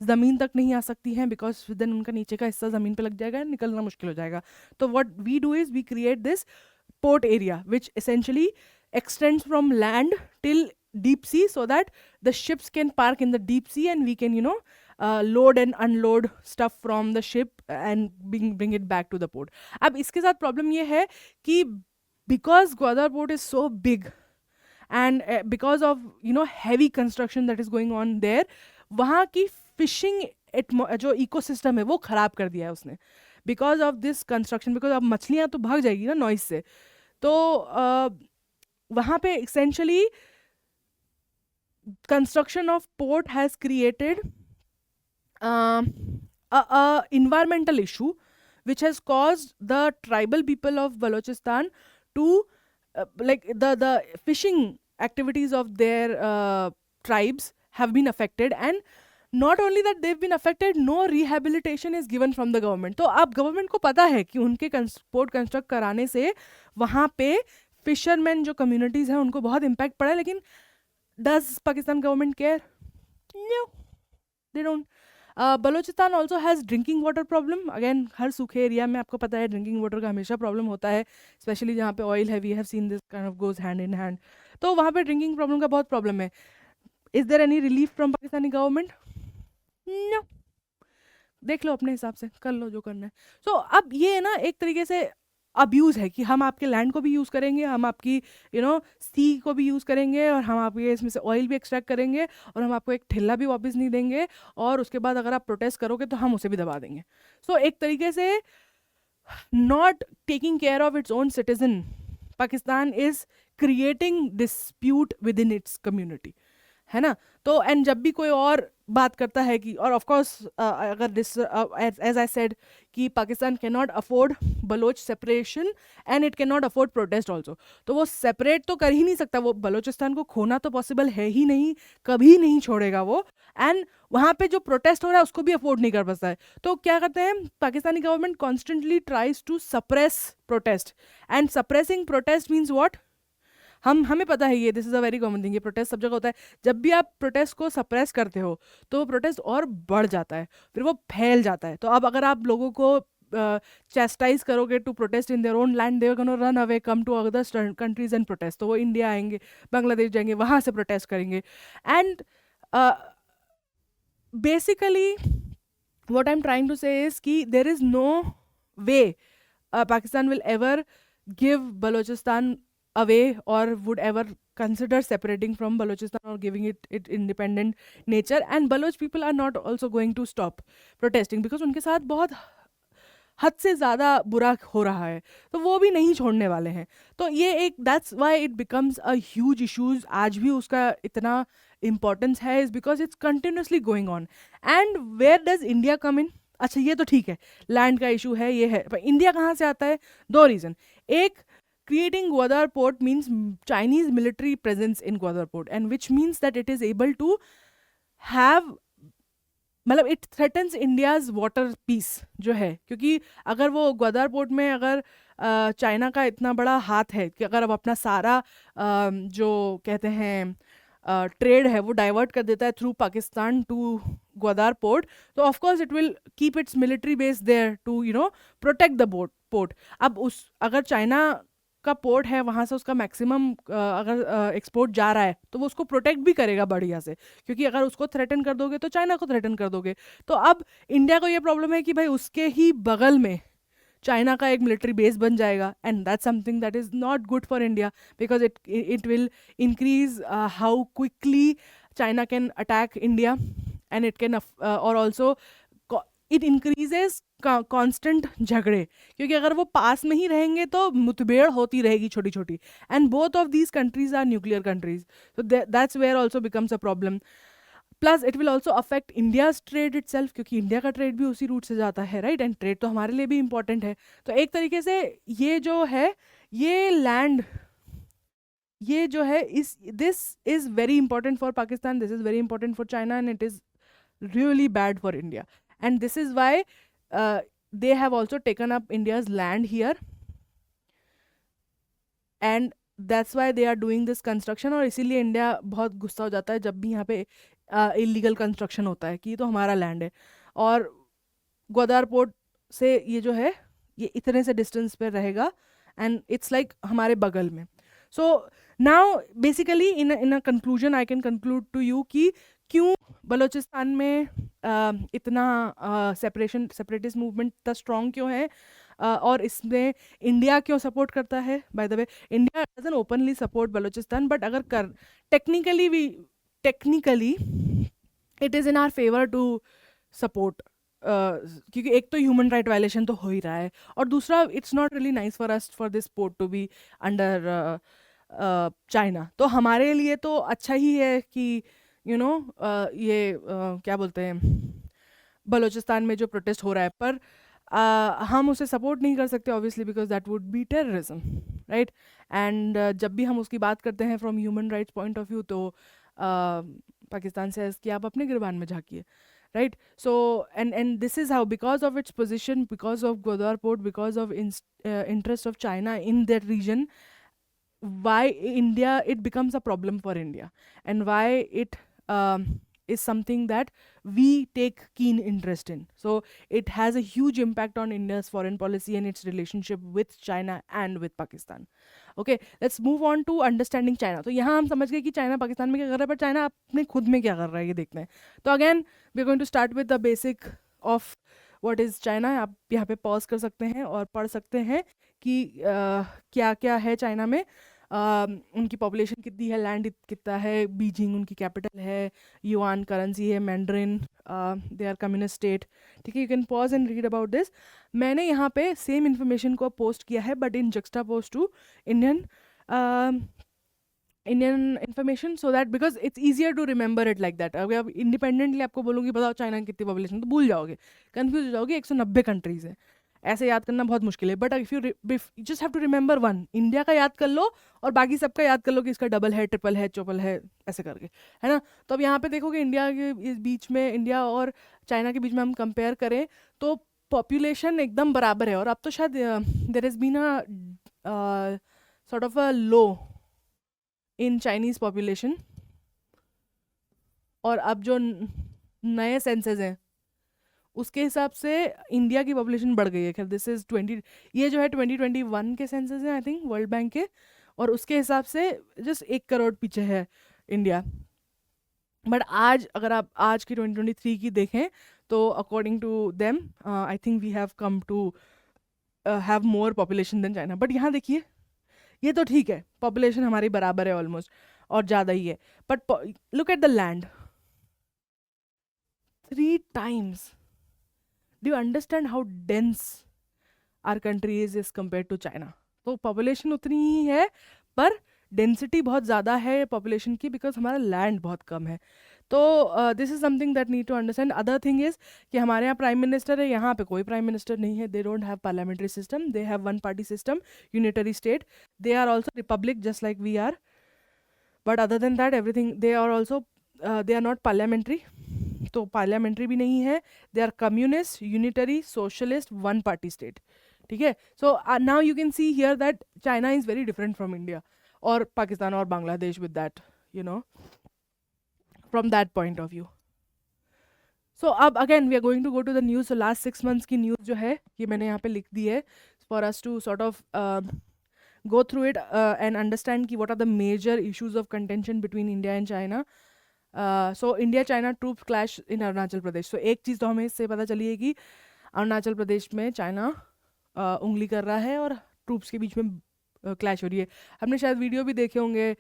ज़मीन तक नहीं आ सकती हैं, बिकॉज देन उनका नीचे का हिस्सा ज़मीन पे लग जाएगा, निकलना मुश्किल हो जाएगा। तो what we do is we create this port area which essentially extends from land till deep sea, so that the ships can park in the deep sea and we can load and unload stuff from the ship and bring it back to the port. अब इसके साथ problem ये है कि because Gwadar port is so big and because of heavy construction that is going on there, वहाँ की fishing जो ecosystem है वो ख़राब कर दिया है उसने, because of this construction. Because अब मछलियाँ तो भाग जाएगी ना नॉइस से, तो वहाँ पे essentially construction of port has created a environmental issue which has caused the tribal people of Balochistan to like the fishing activities of their tribes have been affected, and not only that they've been affected, no rehabilitation is given from the government. तो अब government को पता है कि उनके port construct कराने से वहाँ पे फिशरमैन जो कम्युनिटीज़ हैं उनको बहुत इम्पैक्ट पड़ा है, लेकिन does Pakistan government care? No, they don't. Balochistan also has drinking water problem. Again हर सूखे एरिया में आपको पता है ड्रिंकिंग वाटर का हमेशा प्रॉब्लम होता है, स्पेशली जहाँ पे ऑयल है। We have seen this kind of goes hand in hand. तो वहाँ पे ड्रिंकिंग प्रॉब्लम का बहुत प्रॉब्लम है। Is there any relief from Pakistani government? No. देख लो अपने हिसाब से, कर लो जो करना है। सो अब ये ना एक तरीके से अब्यूज़ है कि हम आपके लैंड को भी यूज़ करेंगे, हम आपकी सी को भी यूज़ करेंगे, और हम आपके इसमें से ऑयल भी एक्सट्रैक्ट करेंगे, और हम आपको एक ठेला भी वापस नहीं देंगे, और उसके बाद अगर आप प्रोटेस्ट करोगे तो हम उसे भी दबा देंगे। सो एक तरीके से not taking care of its own citizen, Pakistan is creating dispute with in its community, है ना। तो एंड जब भी कोई और बात करता है कि, और ऑफ कोर्स अगर दिस एज आई सेड कि Pakistan can not afford Baloch separation and it can not afford protest also, तो वो सेपरेट तो कर ही नहीं सकता, वो बलोचिस्तान को खोना तो पॉसिबल है ही नहीं, कभी नहीं छोड़ेगा वो, एंड वहाँ पे जो प्रोटेस्ट हो रहा है उसको भी अफोर्ड नहीं कर पाता है। तो क्या करते हैं Pakistani government? Constantly tries to suppress protest, and suppressing protest means what? हमें पता है ये, this is a very common thing, ये प्रोटेस्ट सब जगह होता है। जब भी आप प्रोटेस्ट को सप्रेस करते हो तो वो प्रोटेस्ट और बढ़ जाता है, फिर वो फैल जाता है। तो अब अगर आप लोगों को चैस्टाइज करोगे to protest in their own land, they are gonna run away, come to other countries and protest. तो वो इंडिया आएंगे, बांग्लादेश जाएंगे, वहाँ से प्रोटेस्ट करेंगे। And basically what I'm trying to say is कि there is no way Pakistan will ever give Balochistan away or would ever consider separating from Balochistan or giving it independent nature. And Baloch people are not also going to stop protesting because उनके साथ बहुत हद से ज़्यादा बुरा हो रहा है, तो वो भी नहीं छोड़ने वाले हैं। तो ये एक that's why it becomes a huge issues, आज भी उसका इतना इम्पोर्टेंस है, is because it's continuously going on. And where does India come in? अच्छा ये तो ठीक है, लैंड का इशू है, ये है, पर इंडिया कहाँ से आता है? दो रीज़न। एक, creating Gwadar port means Chinese military presence in Gwadar port, and which means that it is able to have, मतलब it threatens India's water peace जो है, क्योंकि अगर वो ग्वादर पोर्ट में अगर चाइना का इतना बड़ा हाथ है कि अगर अब अपना सारा जो कहते हैं ट्रेड है वो डाइवर्ट कर देता है through Pakistan to Gwadar port, तो of course it will keep its military base there to protect the port. अब उस अगर चाइना का पोर्ट है, वहाँ से उसका मैक्सिमम अगर एक्सपोर्ट जा रहा है, तो वो उसको प्रोटेक्ट भी करेगा बढ़िया से, क्योंकि अगर उसको थ्रेटन कर दोगे तो चाइना को थ्रेटन कर दोगे। तो अब इंडिया को ये प्रॉब्लम है कि भाई उसके ही बगल में चाइना का एक मिलिट्री बेस बन जाएगा, and that's something that is not good for India, because it will increase how quickly China can attack India, and it can और ऑल्सो इट इंक्रीजेज कॉन्स्टेंट झगड़े, क्योंकि अगर वो पास में ही रहेंगे तो मुठभेड़ होती रहेगी छोटी छोटी, and both of these countries are nuclear countries, so that's where also becomes a problem. Plus it will also affect India's trade itself, क्योंकि इंडिया का ट्रेड भी उसी रूट से जाता है, राइट, एंड ट्रेड तो हमारे लिए भी इंपॉर्टेंट है। तो एक तरीके से ये जो है, ये लैंड, ये जो है, इस this is very important for Pakistan, this is very important for China, and it is really bad for India. And this is why they have also taken up India's land here, and that's why they are doing this construction. और इसीलिए India बहुत गुस्सा हो जाता है जब भी यहाँ पे इलीगल कंस्ट्रक्शन होता है कि ये तो हमारा लैंड है, और ग्वादर पोर्ट से ये जो है ये इतने से डिस्टेंस पे रहेगा, एंड इट्स लाइक हमारे बगल में। So now basically in a conclusion I can conclude to you कि क्यों बलूचिस्तान में इतना सेपरेटिस्ट मूवमेंट इतना स्ट्रॉन्ग क्यों है, और इसमें इंडिया क्यों सपोर्ट करता है। By the way, India doesn't openly support Balochistan, but अगर technically it is in our favour to support, क्योंकि एक तो ह्यूमन राइट वायलेशन तो हो ही रहा है, और दूसरा it's not really nice for us for this port to be under China. तो हमारे लिए तो अच्छा ही है कि ये क्या बोलते हैं, बलूचिस्तान में जो प्रोटेस्ट हो रहा है, पर हम उसे सपोर्ट नहीं कर सकते obviously, because that would be terrorism, right. And जब भी हम उसकी बात करते हैं from human rights point of view, तो पाकिस्तान से कि आप अपने गिरबान में झाँकिए, right? So and this is how, because of its position, because of Gwadar port, because of interest of China in that region, why India, it becomes a problem for India, and why it is something that we take keen interest in. So it has a huge impact on India's foreign policy and its relationship with China and with Pakistan. Okay, let's move on to understanding China. तो यहाँ हम समझ गए कि China Pakistan में क्या कर रहा है, पर चाइना अपने खुद में क्या कर रहा है ये देखते हैं। तो again we are going to start with the basic of what is China. आप यहाँ पे पॉज कर सकते हैं और पढ़ सकते हैं कि क्या क्या है चाइना में, उनकी पॉपुलेशन कितनी है, लैंड कितना है, बीजिंग उनकी कैपिटल है, युआन करेंसी है, Mandarin, they are communist state. ठीक है, you can pause and read about this. मैंने यहाँ पे सेम इन्फॉर्मेशन को पोस्ट किया है, but in juxtapose to Indian information, so that because it's easier to remember it like that. अगर अब इंडिपेंडेंटली आपको बोलूँगी बताओ चाइना की कितनी पॉपुलेशन, तो भूल जाओगे, कन्फ्यूज हो जाओगे। 190 कंट्रीज़ है, ऐसे याद करना बहुत मुश्किल है। But if you just have to remember one, India का याद कर लो और बाकी सबका याद कर लो कि इसका डबल है, ट्रिपल है, चौपल है, ऐसे करके, है ना। तो अब यहाँ पे देखोगे इंडिया के इस बीच में, इंडिया और चाइना के बीच में हम कंपेयर करें तो पॉपुलेशन एकदम बराबर है। और अब तो शायद there has been a sort of a low in Chinese population, और अब जो नए सेंसस हैं उसके हिसाब से इंडिया की पॉपुलेशन बढ़ गई है। खैर दिस इज 20, ये जो है 2021 के सेंसस हैं आई थिंक वर्ल्ड बैंक के, और उसके हिसाब से जस्ट 1 करोड़ पीछे है इंडिया। बट आज अगर आप आज की 2023 की देखें तो according to them I think we have come to have more population than China. But यहाँ देखिए, ये तो ठीक है, पॉपुलेशन हमारी बराबर है ऑलमोस्ट और ज़्यादा ही है, but look at the land, 3 times. Do you understand how dense our country is compared to China? तो पॉपुलेशन उतनी ही है पर डेंसिटी बहुत ज़्यादा है पॉपुलेशन की, बिकॉज हमारा लैंड बहुत कम है। तो this is something that need to understand. Other thing is कि हमारे यहाँ प्राइम मिनिस्टर है, यहाँ पे कोई प्राइम मिनिस्टर नहीं है। They don't have parliamentary system, they have one party system, unitary state. They are also republic just like we are, but other than that everything they are also they are not parliamentary. तो parliamentary भी नहीं है, they are communist, unitary, socialist, one party state. ठीक है, so now you can see here that China is very different from India और पाकिस्तान और Bangladesh with that, you know, from that point of view. So अब again we are going to go to the news. So last 6 months की news जो है ये मैंने यहाँ पे लिख दी है for us to sort of go through it and understand ki what are the major issues of contention between India and China. So India China troops clash in Arunachal Pradesh. So एक चीज़ तो हमें इससे पता चली है कि अरुणाचल प्रदेश में China उंगली कर रहा है और ट्रूप्स के बीच में क्लैश हो रही है। हमने शायद वीडियो भी देखे होंगे।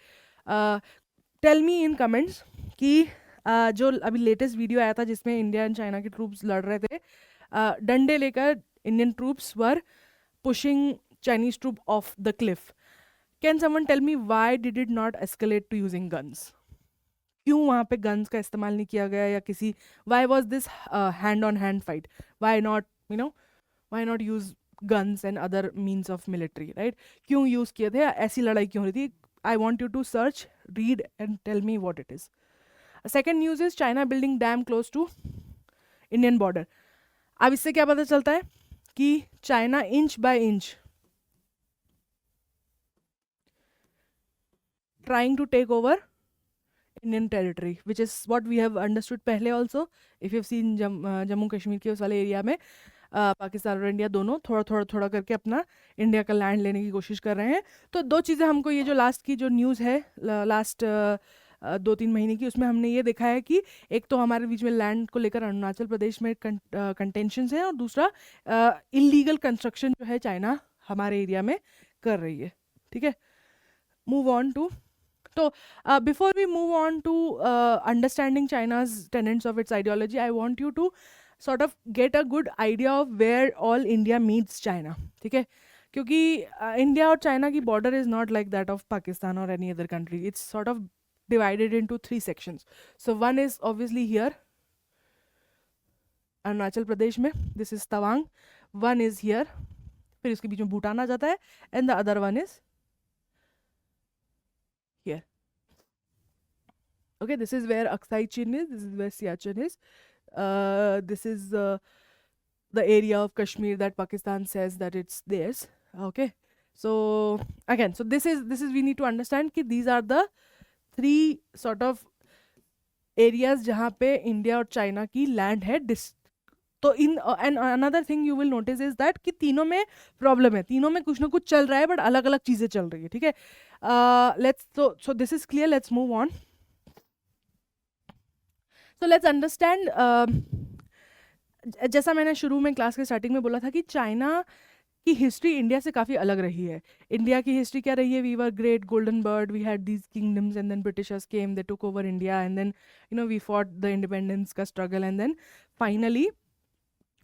टेल मी इन कमेंट्स कि जो अभी लेटेस्ट वीडियो आया था जिसमें इंडिया एंड चाइना के ट्रूप्स लड़ रहे थे, डंडे लेकर Indian troops were pushing Chinese troop off the cliff. Can someone tell me why did it not escalate to using guns? क्यों वहाँ पे guns का इस्तेमाल नहीं किया गया या किसी, why was this hand on hand fight? Why not, you know, why not use guns and other means of military, right? क्यों use किए थे, ऐसी लड़ाई क्यों हो रही थी? I want you to search, read and tell me what it is. Second news is China building dam close to Indian border. अब इससे क्या पता चलता है कि China inch by inch trying to take over Indian territory, which is what we have understood पहले also. If you've seen Jammu Kashmir के उस वाले एरिया में पाकिस्तान और इंडिया दोनों थोड़ा करके अपना इंडिया का लैंड लेने की कोशिश कर रहे हैं। तो 2 चीज़ें हमको ये जो लास्ट की जो न्यूज़ है लास्ट 2-3 महीने की, उसमें हमने ये देखा है कि एक तो हमारे बीच में लैंड को लेकर अरुणाचल प्रदेश में कंटेंशंस हैं और दूसरा इलीगल कंस्ट्रक्शन जो है चाइना हमारे एरिया में कर रही है। ठीक है, move on to, so before we move on to understanding China's tenets of its ideology, I want you to sort of get a good idea of where all India meets China. ठीक है, क्योंकि India और China की border is not like that of Pakistan or any other country. It's sort of divided into 3 sections. So one is obviously here, Arunachal Pradesh में, this is Tawang. One is here, फिर इसके बीच में भूटान आ जाता है, and the other one is here. Okay, this is where Aksai Chin is, this is where Siachen is. This is the area of Kashmir that Pakistan says that it's theirs. Okay, so again, so this is we need to understand कि these are the 3 sort of areas जहाँ पे India और China की land है। तो in and another thing you will notice is that कि तीनों में प्रॉब्लम है, तीनों में कुछ ना कुछ चल रहा है, बट अलग अलग चीज़ें चल रही है। ठीक है, let's so this is clear, let's move on. So let's understand, जैसा मैंने शुरू में क्लास के स्टार्टिंग में बोला था कि चाइना की हिस्ट्री इंडिया से काफ़ी अलग रही है। इंडिया की हिस्ट्री क्या रही है? We were great golden bird, we had these kingdoms and then britishers came, they took over India and then you know we fought the independence का struggle and then finally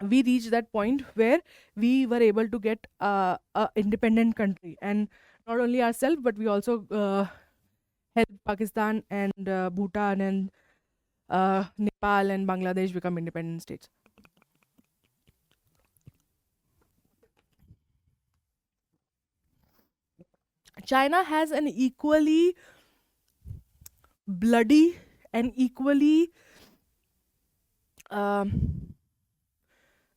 we reached that point where we were able to get a independent country, and not only ourselves but we also helped Pakistan and Bhutan and Nepal and Bangladesh become independent states. China has an equally bloody and equally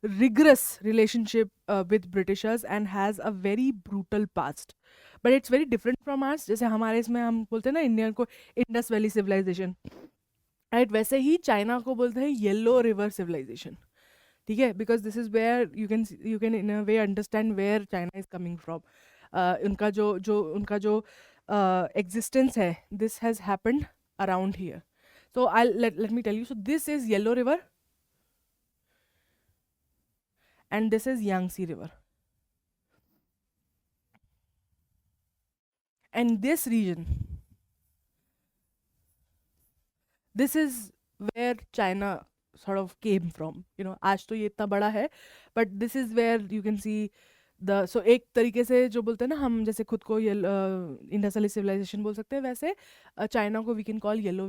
rigorous relationship with Britishers and has a very brutal past. But it's very different from us. जैसे हमारे इसमें हम बोलते हैं ना Indian को Indus valley civilisation, right? वैसे ही चाइना को बोलते हैं येलो रिवर सिविलाइजेशन, ठीक है? Because this is where you can in a way understand where China is coming from. उनका जो एग्जिस्टेंस है, this has happened around here. So let me tell you. So this is Yellow River and this is Yangtze River. And this region, this is where China sort of came from. You know, आज तो ये इतना बड़ा है, but this is where you can see so एक तरीके से जो बोलते हैं ना हम, जैसे खुद को ये इंडस वैली सिविलाइजेशन बोल सकते हैं, वैसे चाइना को we can call yellow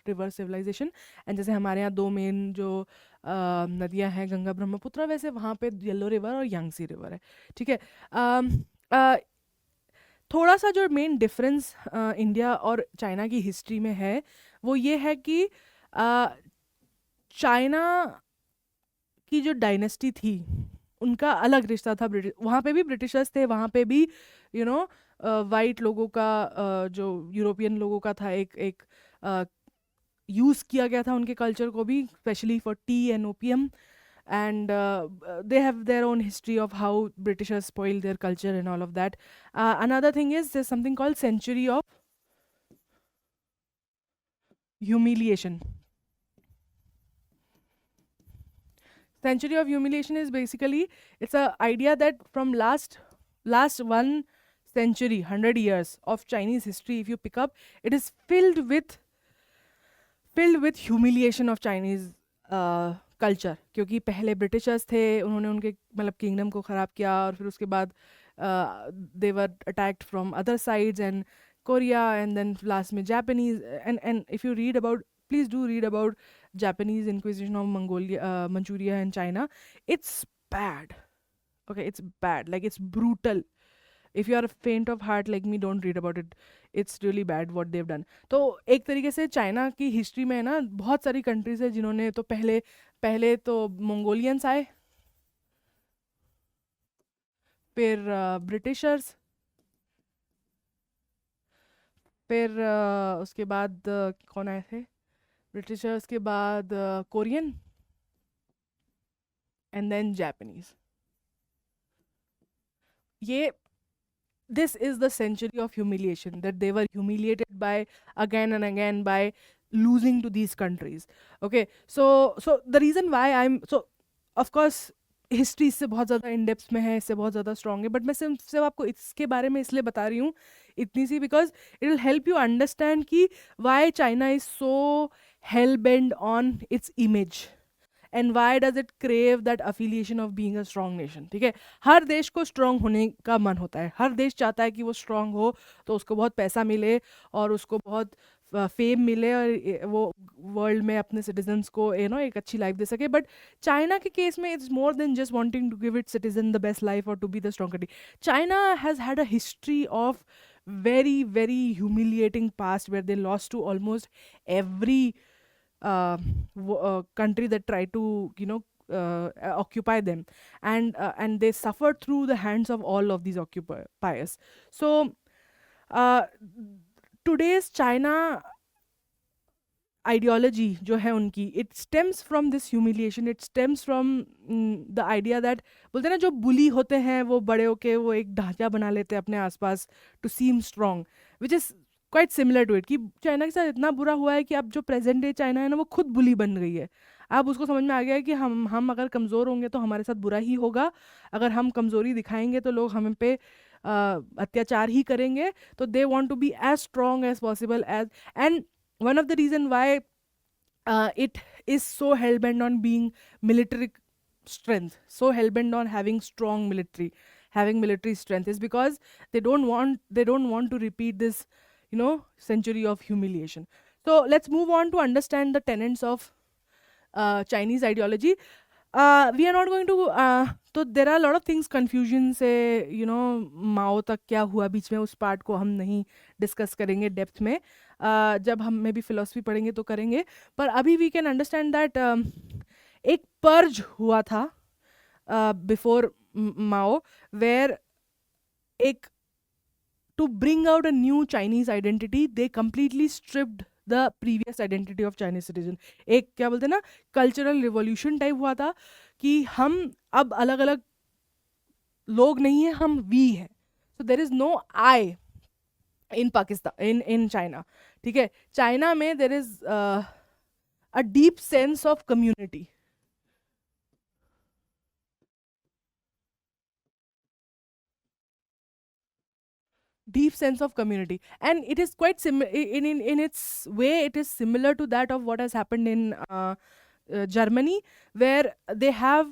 river civilisation. And जैसे हमारे यहाँ दो मेन जो नदियाँ हैं, गंगा ब्रह्मपुत्र, वैसे वहाँ पे येलो रिवर और यांगसी रिवर है, ठीक है? थोड़ा सा जो मेन डिफरेंस इंडिया और चाइना की हिस्ट्री में है वो ये है कि चाइना की जो डायनेस्टी थी उनका अलग रिश्ता था ब्रिटिश. वहाँ पे भी ब्रिटिशर्स थे, वहाँ पे भी यू नो वाइट लोगों का जो यूरोपियन लोगों का था एक यूज़ किया गया था उनके कल्चर को भी, specially for T and opium. And they have their own history of how Britishers spoiled their culture and all of that. Another thing is there's something called Century of Humiliation. Century of Humiliation is basically, it's a idea that from last 1 century, 100 years of Chinese history, if you pick up, it is filled with humiliation of Chinese culture. क्योंकि पहले Britishers थे, उन्होंने उनके मतलब kingdom को ख़राब किया, और फिर उसके बाद they were attacked from other sides and Korea, and then last में Japanese. And if you read about, please do read about Japanese inquisition of Manchuria and China. It's bad, okay? It's bad, like it's brutal. If you are faint of heart like me, don't read about it. It's really bad what they've done. तो एक तरीके से China की history में ना बहुत सारी countries है जिन्होंने तो पहले तो मंगोलियंस आए, फिर ब्रिटिशर्स, फिर उसके बाद कौन आए थे? ब्रिटिशर्स के बाद कोरियन, एंड देन जापानीज. ये this is the century of humiliation, that they were humiliated by again and again by losing to these countries. Okay, so the reason why I'm so, of course history इससे बहुत ज़्यादा in depth में है, इससे बहुत ज़्यादा strong है, but मैं सिर्फ आपको इसके बारे में इसलिए बता रही हूँ इतनी सी, because it will help you understand कि why China is so hell bent on its image and why does it crave that affiliation of being a strong nation. ठीक है, हर देश को स्ट्रॉन्ग होने का मन होता है, हर देश चाहता है कि वो स्ट्रॉन्ग हो, तो उसको बहुत पैसा मिले और उसको बहुत फेम मिले और वो वर्ल्ड में अपने सिटीजन्स को एक अच्छी लाइफ दे सके. बट चाइना के केस में it's more than just wanting to give its citizen the best life और to be the strong country. China has had a history of very humiliating past where they lost to almost every country that tried to occupy them, and they suffered through the hands of all of these occupiers. So today's China ideology जो है उनकी, it stems from this humiliation, it stems from the idea that बोलते हैं ना जो बुली होते हैं वो बड़े होके वो एक ढांचा बना लेते हैं अपने आसपास to seem strong, which is quite similar to it. कि चाइना के साथ इतना बुरा हुआ है कि अब जो प्रेजेंट डे चाइना है ना वो खुद बुली बन गई है. अब उसको समझ में आ गया है कि हम अगर कमज़ोर होंगे तो हमारे साथ बुरा ही होगा, अगर हम कमज़ोरी दिखाएंगे तो लोग हम पे अत्याचार ही करेंगे. तो they want to be as strong as possible as, and one of the reason why it is so hell-bent on being military strength, so hell-bent on having strong military strength, is because they don't want to repeat this century of humiliation. So let's move on to understand the tenets of Chinese ideology. We are not going to तो there are a lot of things confusion से माओ तक क्या हुआ बीच में, उस part को हम नहीं डिस्कस करेंगे डेप्थ में. जब हम मे भी फिलोसफी पढ़ेंगे तो करेंगे, पर अभी वी कैन अंडरस्टैंड दैट एक पर्ज हुआ था बिफोर माओ, वेयर एक to bring out a new Chinese identity, they completely stripped the previous identity of Chinese citizen. एक क्या बोलते हैं ना, कल्चरल रिवॉल्यूशन टाइप हुआ था कि हम अब अलग अलग लोग नहीं हैं, हम वी हैं. So there is no I in Pakistan, in China. ठीक है, चाइना में there is a deep sense of community. Deep sense of community, and it is quite similar in its way. It is similar to that of what has happened in Germany, where they have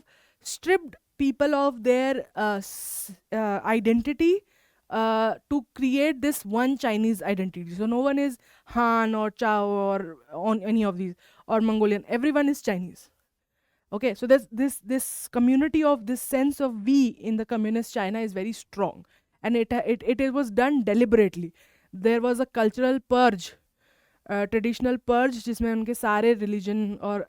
stripped people of their identity to create this one Chinese identity. So no one is Han or Chao or on any of these, or Mongolian. Everyone is Chinese. Okay, so there's this community of this sense of we in the communist China is very strong, and it was done deliberately. There was a cultural purge, traditional purge, जिसमें उनके सारे religion और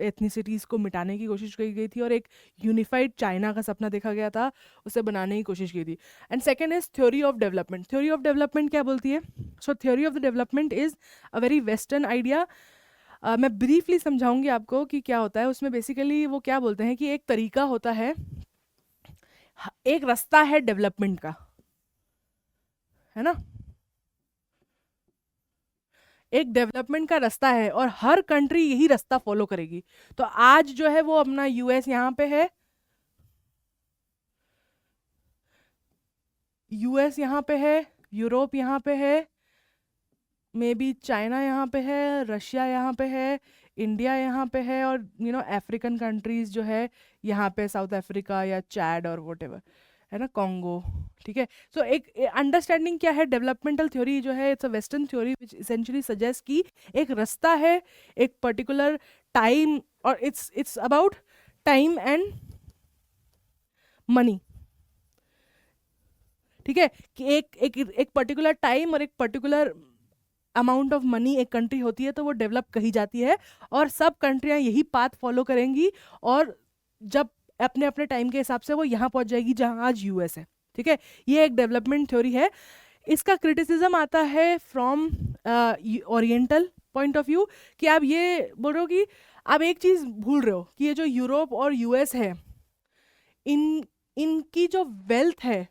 ethnicities को मिटाने की कोशिश की गई थी और एक यूनिफाइड चाइना का सपना देखा गया था, उसे बनाने की कोशिश की थी. And second is theory of development. Theory of development क्या बोलती है? सो theory of the development is a very western idea. मैं ब्रीफली समझाऊंगी आपको कि क्या होता है उसमें. बेसिकली वो क्या बोलते हैं कि एक तरीका होता है, एक रास्ता है डेवलपमेंट का, है ना, एक डेवलपमेंट का रास्ता है और हर कंट्री यही रास्ता फॉलो करेगी. तो आज जो है वो अपना यूएस यहाँ पे है, यूएस यहाँ पे है, यूरोप यहाँ पे है, मे बी चाइना यहाँ पे है, रशिया यहाँ पे है, इंडिया यहाँ पे है, और अफ्रीकन कंट्रीज जो है यहाँ पे, साउथ अफ्रीका या चैड और वॉटेवर, है ना, कॉन्गो. ठीक है. सो एक अंडरस्टैंडिंग क्या है, डेवलपमेंटल थ्योरी जो है, it's a western theory which essentially suggest कि एक रास्ता है, एक पर्टिकुलर टाइम, और it's about time and money. ठीक है, कि एक पर्टिकुलर टाइम और एक पर्टिकुलर अमाउंट ऑफ मनी एक कंट्री होती है तो वो डेवलप कही जाती है, और सब कंट्रियां यही पाथ फॉलो करेंगी, और जब अपने अपने टाइम के हिसाब से वो यहाँ पहुँच जाएगी जहाँ आज यूएस है. ठीक है, ये एक डेवलपमेंट थ्योरी है. इसका क्रिटिसिज्म आता है from oriental point of view, कि आप ये बोल रहे हो कि आप एक चीज़ भूल रहे हो कि ये जो यूरोप और यूएस है, इनकी जो वेल्थ है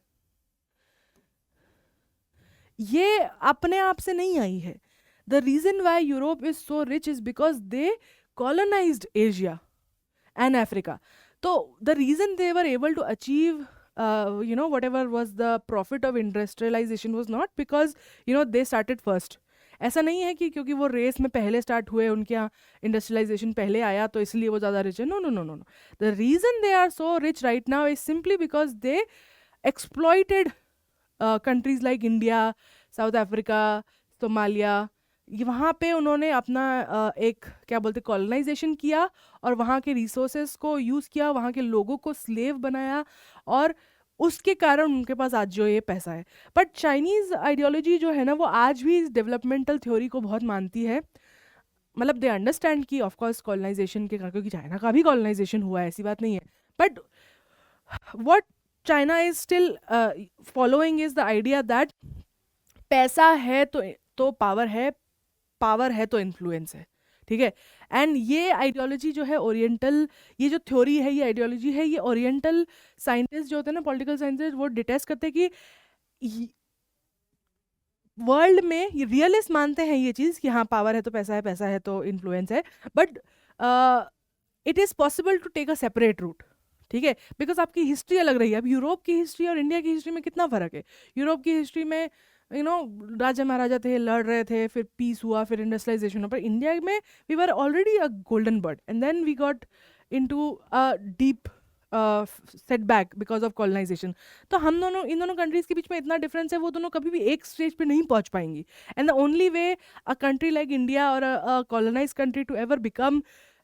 ये अपने आप से नहीं आई है. The reason why Europe is so rich is because they colonised Asia and Africa. तो the reason they were able to achieve whatever was the profit of industrialization was not because they started first. ऐसा नहीं है कि क्योंकि वो race में पहले start हुए, उनके यहाँ इंडस्ट्रियलाइजेशन पहले आया तो इसलिए वो ज़्यादा रिच है. No no no no no. The reason they are so rich right now is simply because they exploited countries like India, South Africa, Somalia. वहाँ पे उन्होंने अपना एक क्या बोलते कॉलोनाइजेशन किया, और वहाँ के रिसोर्सेज को यूज़ किया, वहाँ के लोगों को स्लेव बनाया, और उसके कारण उनके पास आज जो ये पैसा है. बट चाइनीज़ आइडियोलॉजी जो है ना, वो आज भी इस डेवलपमेंटल थ्योरी को बहुत मानती है. मतलब दे अंडरस्टैंड कि ऑफकोर्स कॉलोनाइजेशन के कारण, क्योंकि चाइना का भी कॉलोनाइजेशन हुआ है, ऐसी बात नहीं है, but what China is still following is the idea that पैसा है तो पावर है तो इन्फ्लुएंस है. ठीक है. एंड ये आइडियोलॉजी जो है ओरिएंटल, ये जो थ्योरी है, ये आइडियोलॉजी है, ये ओरिएंटल साइंटिस्ट जो होते हैं ना, पॉलिटिकल साइंटिस्ट, वो डिटेस्ट करते हैं कि वर्ल्ड में ये रियलिस्ट मानते हैं ये चीज़ कि हाँ पावर है तो पैसा है तो इन्फ्लुएंस है, but it is possible to take a separate route. ठीक है, बिकॉज आपकी हिस्ट्री अलग रही है. अब यूरोप की हिस्ट्री और इंडिया की हिस्ट्री में कितना फ़र्क है. यूरोप की हिस्ट्री में राजा महाराजा थे, लड़ रहे थे, फिर पीस हुआ, फिर इंडस्ट्रियलाइजेशन हुआ. पर इंडिया में we were already a golden bird and then we got into a deep setback because of colonisation. तो इन दोनों कंट्रीज़ के बीच में इतना डिफरेंस है, वो दोनों कभी भी एक स्टेज पे नहीं पहुंच पाएंगी. And the only way a country like India और a colonise country to ever become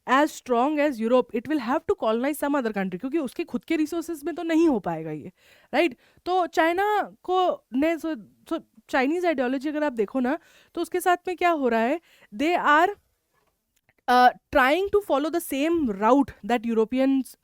as strong as Europe, it will have to colonise some other country, क्योंकि उसके खुद के रिसोर्सेज में तो नहीं हो पाएगा ये, राइट. तो चाइना को ने चाइनीज़ आइडियोलॉजी अगर आप देखो ना, तो उसके साथ में क्या हो रहा है, they are trying to follow the same route that Europeans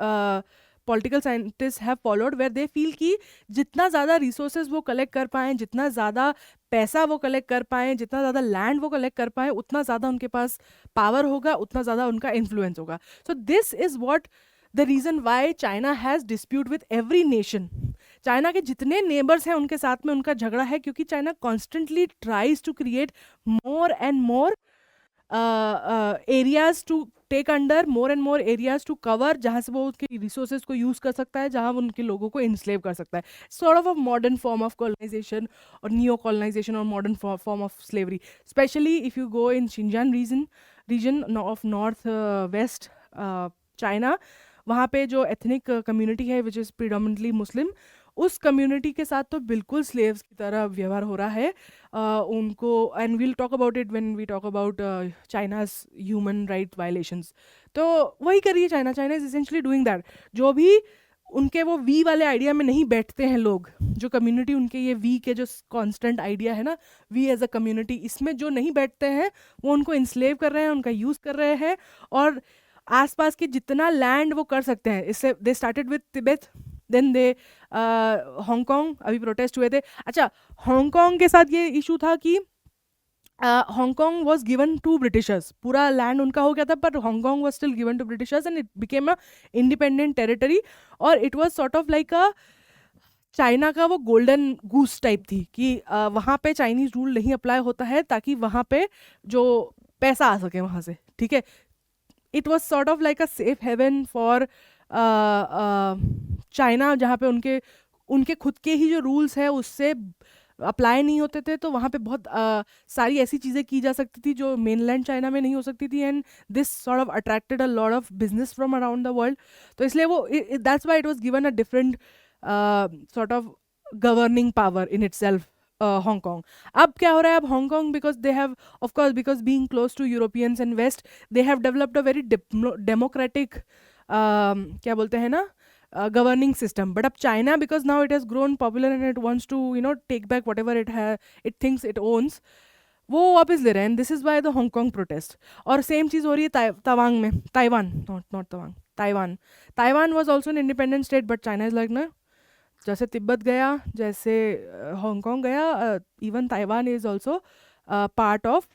political scientists have followed, where they feel कि जितना ज़्यादा resources वो collect कर पाएँ, जितना ज़्यादा पैसा वो collect कर पाएँ, जितना ज़्यादा land वो collect कर पाएँ, उतना ज़्यादा उनके पास power होगा, उतना ज़्यादा उनका influence होगा. So this is what the reason why China has dispute with every nation. China के जितने नेबर्स हैं उनके साथ में उनका झगड़ा है, क्योंकि China constantly tries to create more and more areas to take under, more and more areas to cover, जहाँ से वो उसके रिसोर्सेज को यूज़ कर सकता है, जहाँ वो उनके लोगों को इंस्लेव कर सकता है. Sort of a modern form of colonisation और नियो कॉलोनाइजेशन और modern form of slavery. Especially if you go in Xinjiang region of north west China, वहाँ पे जो एथनिक कम्युनिटी है विच इज़ प्रीडोमिनेटली मुस्लिम, उस कम्युनिटी के साथ तो बिल्कुल स्लेव्स की तरह व्यवहार हो रहा है उनको. And we'll talk about it when we talk about China's human right violations. तो वही करिए China. China is essentially doing that. जो भी उनके वो वी वाले आइडिया में नहीं बैठते हैं लोग, जो कम्युनिटी उनके ये वी के जो कॉन्स्टेंट आइडिया है ना, वी एज अ कम्युनिटी, इसमें जो नहीं बैठते हैं वो उनको इंस्लेव कर रहे हैं, उनका यूज़ कर रहे हैं, और आसपास के जितना लैंड वो कर सकते हैं. इससे they started with Tibet, then they Hong Kong, अभी प्रोटेस्ट हुए थे. अच्छा, हांगकांग के साथ ये इशू था कि Hong Kong was given to britishers. पूरा लैंड उनका हो गया था, पर Hong Kong was still given to britishers and it became a independent territory. और it was sort of like a China का वो गोल्डन गूस टाइप थी कि वहाँ पे चाइनीज रूल नहीं अप्लाई होता है, ताकि वहाँ पे जो पैसा आ सके वहाँ से. ठीक है, it was sort of like a safe haven for China, जहाँ पे उनके खुद के ही जो रूल्स है उससे अप्लाई नहीं होते थे. तो वहाँ पे बहुत सारी ऐसी चीज़ें की जा सकती थी जो मेनलैंड चाइना में नहीं हो सकती थी. And this sort of attracted a lot of business from around the world. तो इसलिए वो that's why it was given a different sort of governing power in itself. Hong Kong अब क्या हो रहा है, अब Hong Kong because they have, of course because being close to Europeans and west, they have developed a very democratic क्या बोलते हैं ना, governing system. But अब China, because now it has grown popular and it wants to take back whatever it thinks it owns, वो वापस ले रहे हैं. This is why the Hong Kong protest. और सेम चीज़ हो रही है तवांग में, Taiwan, not Tawang, Taiwan was also an independent state, but China is like ना, जैसे तिब्बत गया, जैसे हांगकांग गया, even Taiwan is also part of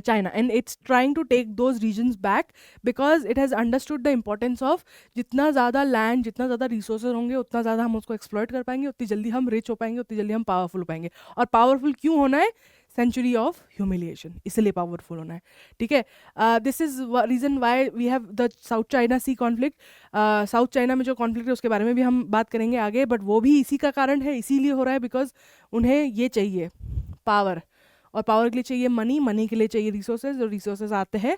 China, and it's trying to take those regions back because it has understood the importance of जितना ज़्यादा land, जितना ज़्यादा resources होंगे, उतना ज़्यादा हम उसको एक्सप्लॉइट कर पाएंगे, उतनी जल्दी हम रिच हो पाएंगे, उतनी जल्दी हम पावरफुल हो पाएंगे. और पावरफुल क्यों होना है? सेंचुरी ऑफ ह्यूमिलिएशन, इसलिए पावरफुल होना है. ठीक है, this is reason why we have the South China Sea conflict. साउथ चाइना में जो कॉन्फ्लिक्ट है उसके बारे में भी हम बात करेंगे आगे, बट वो भी इसी का कारण है, इसीलिए हो रहा है बिकॉज उन्हें ये चाहिए पावर, और पावर के लिए चाहिए मनी, मनी के लिए चाहिए रिसोर्सेज, और रिसोर्सेज आते हैं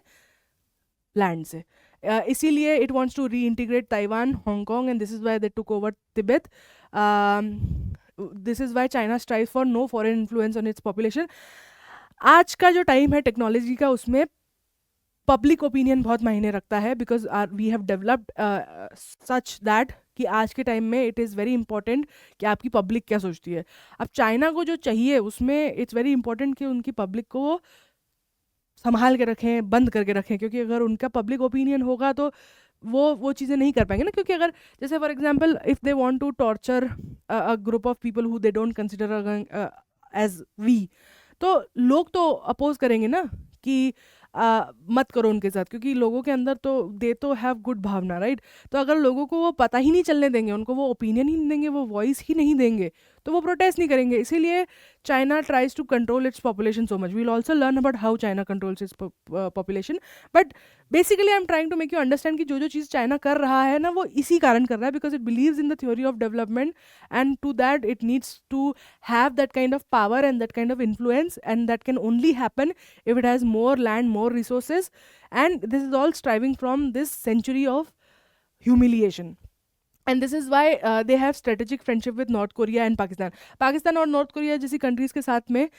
लैंड से. इसीलिए it wants to reintegrate Taiwan, Hong Kong, and this is why they took over Tibet. This is why China strive for no foreign influence on its population. आज का जो टाइम है technology का, उसमें पब्लिक ओपिनियन बहुत मायने रखता है, because we have developed such that कि आज के टाइम में इट इज़ वेरी इंपॉर्टेंट कि आपकी पब्लिक क्या सोचती है. अब चाइना को जो चाहिए उसमें इट्स वेरी इंपॉर्टेंट कि उनकी पब्लिक को संभाल के रखें, बंद करके रखें, क्योंकि अगर उनका पब्लिक ओपिनियन होगा तो वो चीज़ें नहीं कर पाएंगे ना. क्योंकि अगर जैसे for example if they want to torture a group of people who they don't consider as we, तो लोग तो अपोज करेंगे ना कि मत करो उनके साथ, क्योंकि लोगों के अंदर तो दे तो हैव गुड भावना, राइट. तो अगर लोगों को वो पता ही नहीं चलने देंगे, उनको वो ओपिनियन ही नहीं देंगे, वो वॉइस ही नहीं देंगे, तो वो प्रोटेस्ट नहीं करेंगे. इसीलिए China tries to control its population so much. We will also learn about how China controls its population. But basically I am trying to make you understand कि जो चीज़ चाइना कर रहा है ना, वो इसी कारण कर रहा है, because it believes in the theory of development, and to that it needs to have that kind of power and that kind of influence, and that can only happen if it has more land, more resources, and this is all striving from this century of humiliation. And this is why they have strategic friendship with North Korea and Pakistan. Pakistan और North Korea जैसी countries के साथ में,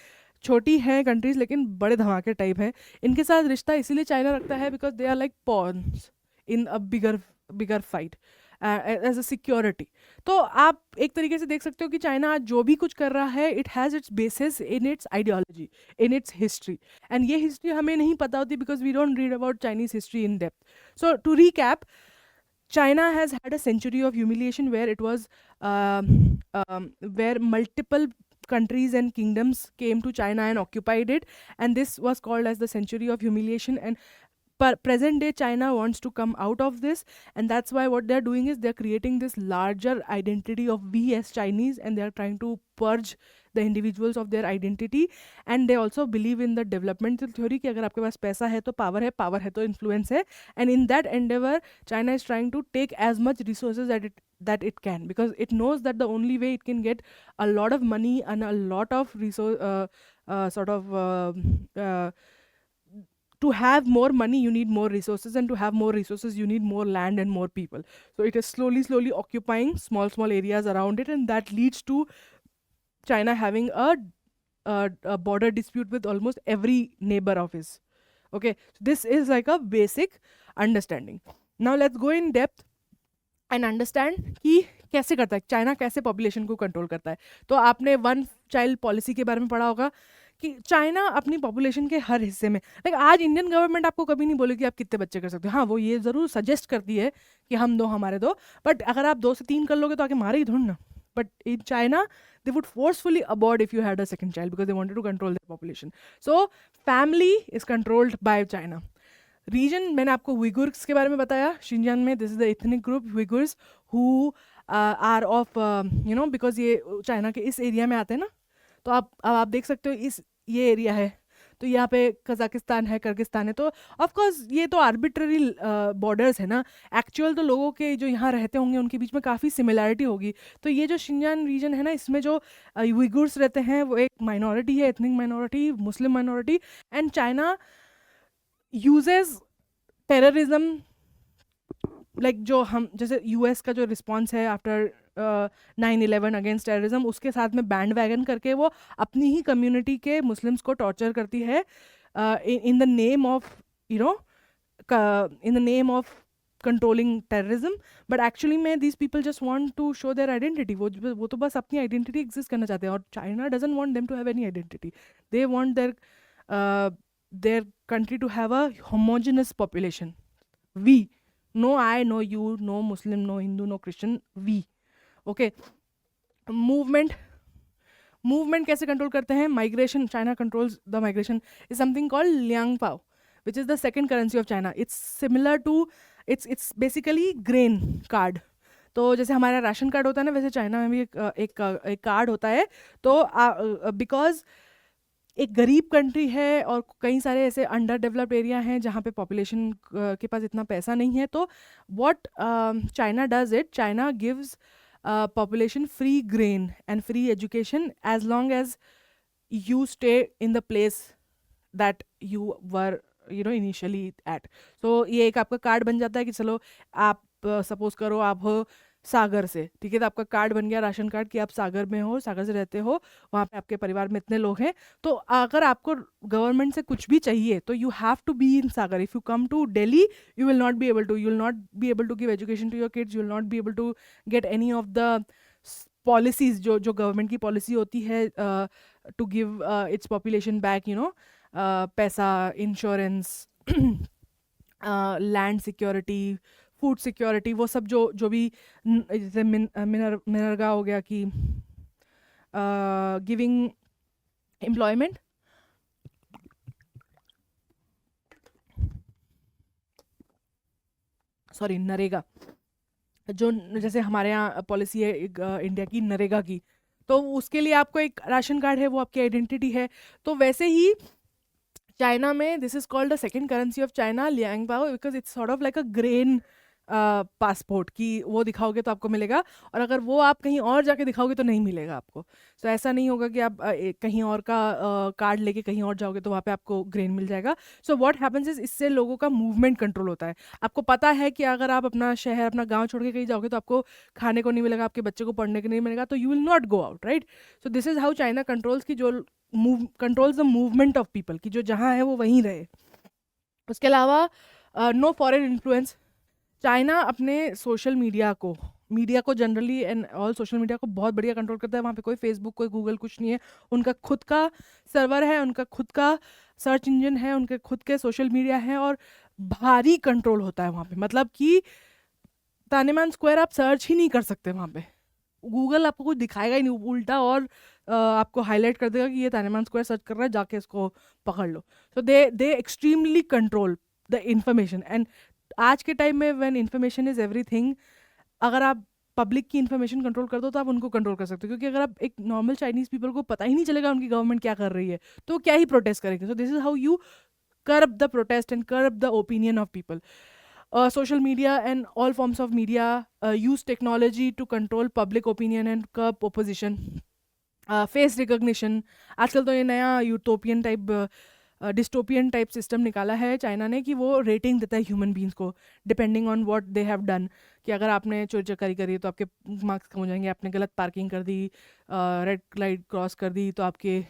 छोटी हैं countries लेकिन बड़े धमाके टाइप हैं, इनके साथ रिश्ता इसीलिए चाइना रखता है because they are like pawns in a bigger fight. As a security. तो आप एक तरीके से देख सकते हो कि चाइना आज जो भी कुछ कर रहा है, it has its basis in its ideology, in its history. And ये हिस्ट्री हमें नहीं पता होती because we don't read about Chinese history in depth. So to recap, China has had a century of humiliation where it was where multiple countries and kingdoms came to China and occupied it, and this was called as the century of humiliation. And present day China wants to come out of this, and that's why what they're doing is they're creating this larger identity of we as Chinese, and they're trying to purge the individuals of their identity. And they also believe in the developmental theory कि अगर आपके पास पैसा है तो power है तो influence है। and in that endeavor China is trying to take as much resources that it can, because it knows that the only way it can get a lot of money and a lot of to have more money you need more resources, and to have more resources you need more land and more people. So it is slowly occupying small areas around it, and that leads to China having a border dispute with almost every neighbor of his. Okay, so this is like a basic understanding. Now let's go in depth and understand कि कैसे करता है China, कैसे population को control करता है। तो आपने वन चाइल्ड पॉलिसी के बारे में पढ़ा होगा कि चाइना अपनी पॉपुलेशन के हर हिस्से में, लाइक आज इंडियन गवर्नमेंट आपको कभी नहीं बोलेगी आप कितने बच्चे कर सकते हो। हाँ, वो ये ज़रूर सजेस्ट करती है कि हम दो हमारे दो, बट अगर आप 2 से 3 कर लोगे तो आके मारे ही थोड़ी ना। But in China they would forcefully abort if you had a second child because they wanted to control their population. So family is controlled by China. Region, मैंने आपको उइगुर्स के बारे में बताया, शिंजियांग में this is the ethnic group Uyghurs who are of because ये China के इस एरिया में आते हैं ना, तो आप देख सकते हो इस ये एरिया है, तो यहाँ पे कजाकिस्तान है, किर्गिस्तान है, तो ऑफ कोर्स ये तो आर्बिट्ररी बॉर्डर्स है ना, एक्चुअल तो लोगों के जो यहाँ रहते होंगे उनके बीच में काफ़ी सिमिलैरिटी होगी। तो ये जो शिंजियांग रीजन है ना, इसमें जो उइगुर्स रहते हैं वो एक माइनॉरिटी है, ethnic minority, Muslim minority, and China uses terrorism, like जो हम जैसे यूएस का जो रिस्पॉन्स है आफ्टर 9/11 अगेंस्ट टेररिज्म, उसके साथ में बैंड वैगन करके वो अपनी ही कम्युनिटी के मुस्लिम्स को टॉर्चर करती है in the name of in the name of controlling terrorism. But actually में these people just want to show their identity, वो तो बस अपनी आइडेंटिटी एग्जिस्ट करना चाहते हैं, और China doesn't want them to have any identity, they want their country to have a homogeneous population. We, no I, no you, no Muslim, no Hindu, no Christian, we. Okay. movement कैसे control करते हैं? Migration, China controls the migration is something called liangpao which is the second currency of China. It's similar to it's basically grain card. तो जैसे हमारा ration card होता है ना, वैसे चाइना में भी एक कार्ड होता है। तो बिकॉज एक गरीब कंट्री है और कई सारे ऐसे अंडर डेवलप्ड एरिया हैं जहाँ पे पॉपुलेशन के पास इतना पैसा नहीं है, तो what China does it, China gives population free grain and free education as long as you stay in the place that you were initially at. So ये एक आपका कार्ड बन जाता है कि चलो आप सपोज करो आप हो सागर से, ठीक है, तो आपका कार्ड बन गया राशन कार्ड कि आप सागर में हो, सागर से रहते हो, वहाँ पे आपके परिवार में इतने लोग हैं। तो अगर आपको गवर्नमेंट से कुछ भी चाहिए तो you have to be in Sagar. If you come to Delhi you will not be able to give education to your kids, you will not be able to get any of the policies जो government की policy होती है to give its population back, पैसा, insurance, land security, food security, वो सब जो भी जैसे मिनरगा हो गया कि गिविंग एम्प्लॉयमेंट, सॉरी नरेगा, जो जैसे हमारे यहाँ पॉलिसी है इंडिया की नरेगा की, तो उसके लिए आपको एक राशन कार्ड है, वो आपकी आइडेंटिटी है। तो वैसे ही चाइना में this is called the second currency of China, liangpao, because it's sort of like a grain passport कि वो दिखाओगे तो आपको मिलेगा, और अगर वो आप कहीं और जाके दिखाओगे तो नहीं मिलेगा आपको। तो ऐसा नहीं होगा कि आप कहीं और का कार्ड लेके कहीं और जाओगे तो वहाँ पे आपको ग्रेन मिल जाएगा। सो व्हाट हैपेंस इज, इससे लोगों का मूवमेंट कंट्रोल होता है। आपको पता है कि अगर आप अपना शहर, अपना गाँव छोड़ के कहीं जाओगे तो आपको खाने को नहीं मिलेगा, आपके बच्चे को पढ़ने को नहीं मिलेगा, तो you will not go out, right. So this is how China controls की जो controls the movement of people, की जो जहाँ है वो वहीं रहे। उसके अलावा नो फॉरेन इन्फ्लुएंस, चाइना अपने मीडिया को generally and all social media को बहुत बढ़िया कंट्रोल करता है। वहाँ पे कोई फेसबुक कोई गूगल कुछ नहीं है, उनका खुद का सर्वर है, उनका खुद का सर्च इंजन है, उनके खुद के सोशल मीडिया है, और भारी कंट्रोल होता है वहाँ पे। मतलब कि तानेमान स्क्वायर आप सर्च ही नहीं कर सकते वहाँ पे, गूगल आपको कुछ दिखाएगा ही नहीं, उल्टा और आपको हाईलाइट कर देगा कि ये तानेमान स्क्वायर सर्च कर रहा है, जाके इसको पकड़ लो। So they extremely control the information. And आज के टाइम में व्हेन इंफॉर्मेशन इज एवरीथिंग, अगर आप पब्लिक की इंफॉर्मेशन कंट्रोल कर दो तो आप उनको कंट्रोल कर सकते हो, क्योंकि अगर आप एक नॉर्मल चाइनीज पीपल को पता ही नहीं चलेगा उनकी गवर्नमेंट क्या कर रही है, तो क्या ही प्रोटेस्ट करेंगे। सो this is how you curb the protest and curb the opinion of people. Social media and all forms of media use technology to control public opinion and curb opposition. Face recognition, आजकल तो ये नया utopian type dystopian type system निकाला है China ने, कि वो rating देता है ह्यूमन बींग्स को depending on what they have done. कि अगर आपने चोरी चकारी करी तो आपके मार्क्स कम हो जाएंगे, आपने गलत पार्किंग कर दी, रेड लाइट क्रॉस कर दी, तो आपके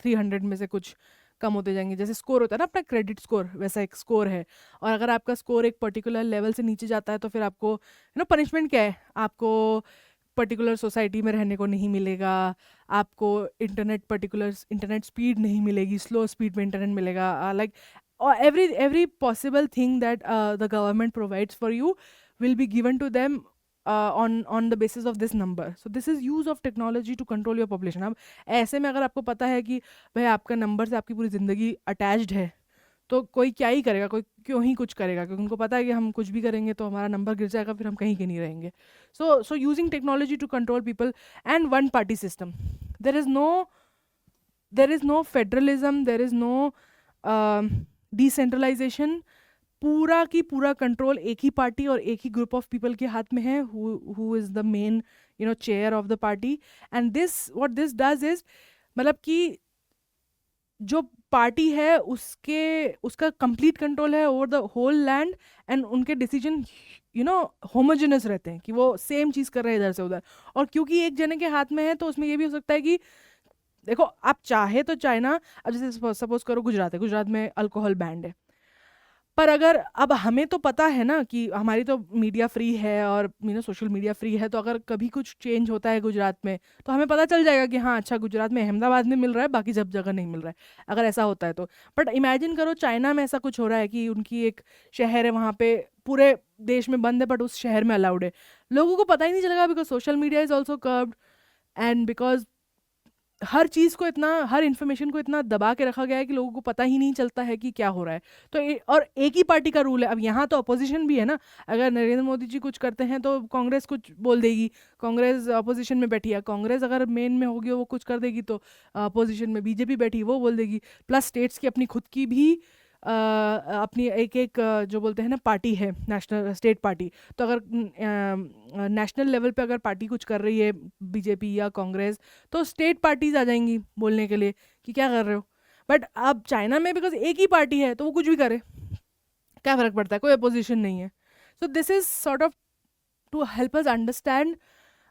300 में से कुछ कम होते जाएंगे। जैसे स्कोर होता है ना अपना क्रेडिट स्कोर, वैसा एक स्कोर है। और अगर आपका स्कोर एक पर्टिकुलर लेवल से नीचे जाता है तो फिर आपको पनिशमेंट क्या है, आपको पर्टिकुलर सोसाइटी में रहने को नहीं मिलेगा, आपको इंटरनेट स्पीड नहीं मिलेगी, स्लो स्पीड में इंटरनेट मिलेगा, like every possible thing that the government provides for you will be given to them on the basis of this number. So this is use of technology to control your population. अब ऐसे में अगर आपको पता है कि भाई आपका नंबर से आपकी पूरी ज़िंदगी अटैच्ड है, तो कोई क्या ही करेगा, कोई क्यों ही कुछ करेगा, क्योंकि उनको पता है कि हम कुछ भी करेंगे तो हमारा नंबर गिर जाएगा, फिर हम कहीं के नहीं रहेंगे। So using technology to control people and one party system, there is no federalism, there is no decentralisation. पूरा की पूरा कंट्रोल एक ही पार्टी और एक ही ग्रुप ऑफ पीपल के हाथ में है, who is the main chair of the party. And what this does is, मतलब कि जो पार्टी है उसका कंप्लीट कंट्रोल है over the whole land, and उनके डिसीजन होमोजेनस रहते हैं, कि वो सेम चीज़ कर रहे हैं इधर से उधर। और क्योंकि एक जने के हाथ में है तो उसमें ये भी हो सकता है कि देखो, आप चाहे तो चाइना, अब जैसे सपोज करो गुजरात में अल्कोहल बैंड है, पर अगर अब हमें तो पता है ना कि हमारी तो मीडिया फ्री है और सोशल मीडिया फ्री है, तो अगर कभी कुछ चेंज होता है गुजरात में तो हमें पता चल जाएगा कि हाँ अच्छा, गुजरात में अहमदाबाद में मिल रहा है, बाकी सब जगह नहीं मिल रहा है, अगर ऐसा होता है तो। बट इमेजिन करो चाइना में ऐसा कुछ हो रहा है कि उनकी एक शहर है, वहाँ पे पूरे देश में बंद है बट उस शहर में अलाउड है, लोगों को पता ही नहीं चलेगा, because social media is also curbed, and because हर चीज़ को हर इन्फॉर्मेशन को इतना दबा के रखा गया है कि लोगों को पता ही नहीं चलता है कि क्या हो रहा है। तो और एक ही पार्टी का रूल है। अब यहाँ तो अपोजिशन भी है ना, अगर नरेंद्र मोदी जी कुछ करते हैं तो कांग्रेस कुछ बोल देगी, कांग्रेस अपोजिशन में बैठी है, कांग्रेस अगर मेन में होगी वो कुछ कर देगी तो अपोजिशन में बीजेपी बैठी वो बोल देगी। प्लस स्टेट्स की अपनी खुद की भी अपनी एक जो बोलते हैं ना पार्टी है, नेशनल स्टेट पार्टी। तो अगर नेशनल लेवल पे अगर पार्टी कुछ कर रही है बीजेपी या कांग्रेस, तो स्टेट पार्टीज आ जाएंगी बोलने के लिए कि क्या कर रहे हो। बट अब चाइना में बिकॉज एक ही पार्टी है तो वो कुछ भी करे, क्या फ़र्क पड़ता है, कोई अपोजिशन नहीं है। So this is sort of to help us understand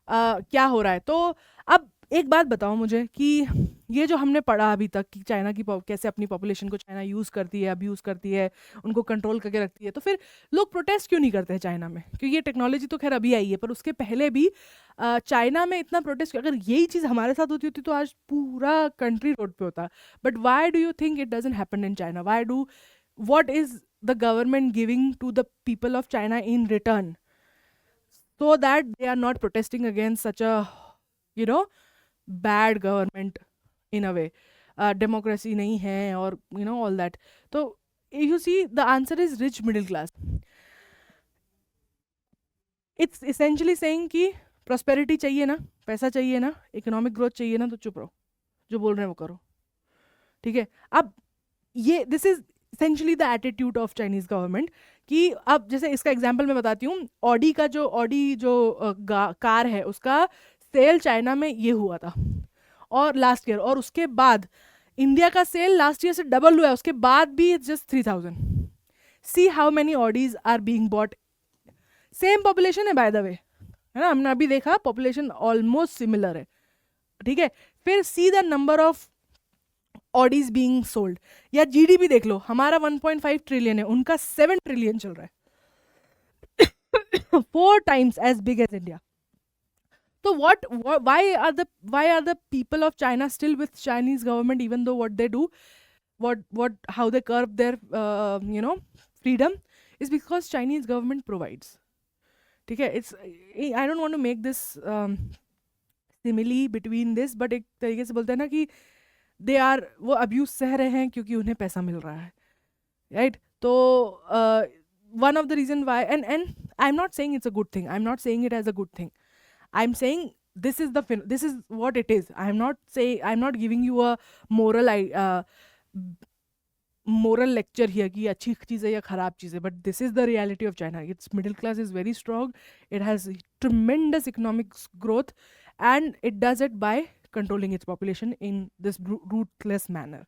क्या हो रहा है। तो अब एक बात बताओ मुझे कि ये जो हमने पढ़ा अभी तक कि चाइना की कैसे अपनी पॉपुलेशन को चाइना यूज़ करती है, अब्यूज़ करती है, उनको कंट्रोल करके रखती है, तो फिर लोग प्रोटेस्ट क्यों नहीं करते हैं चाइना में? क्योंकि ये टेक्नोलॉजी तो खैर अभी आई है, पर उसके पहले भी चाइना में इतना प्रोटेस्ट, अगर यही चीज़ हमारे साथ होती होती तो आज पूरा कंट्री रोड पे होता। But why do you think it doesn't happen in China? What is the government giving to the people of China in return so that they are not protesting against such a bad government in a way? Democracy नहीं है और all that. तो you see the answer is rich middle class. It's essentially saying कि prosperity चाहिए ना, पैसा चाहिए ना, economic growth चाहिए ना, तो चुप रहो, जो बोल रहे हैं वो करो, ठीक है। अब ये this is essentially the attitude of Chinese government कि अब जैसे इसका एग्जांपल मैं बताती हूँ, ऑडी जो कार है उसका सेल चाइना में ये हुआ था और लास्ट ईयर, और उसके बाद इंडिया का सेल लास्ट ईयर से डबल हुआ है, उसके बाद भी it's just 3000। See how many Audis are being bought, same population है बाय द वे, है ना, हमने अभी देखा पॉपुलेशन ऑलमोस्ट सिमिलर है, ठीक है। फिर see the number of Audis being sold, या जीडीपी देख लो, हमारा 1.5 ट्रिलियन है, उनका 7 ट्रिलियन चल रहा है। 4 times as big as India. So why are the people of China still with Chinese government, even though what they do, how they curb their freedom, is because Chinese government provides. Okay, I don't want to make this simile between this, but एक तरीके से बोलते हैं ना कि they are वो abuse सह रहे हैं क्योंकि उन्हें पैसा मिल रहा है, right? तो one of the reason why, and I'm not saying it's a good thing, I'm not saying it as a good thing, I'm saying this is this is what it is. I'm not giving you a moral lecture here कि अच्छी चीज़ है या ख़राब चीज़ है, but this is the reality of China. Its middle class is very strong, it has tremendous economic growth, and it does it by controlling its population in this ruthless manner.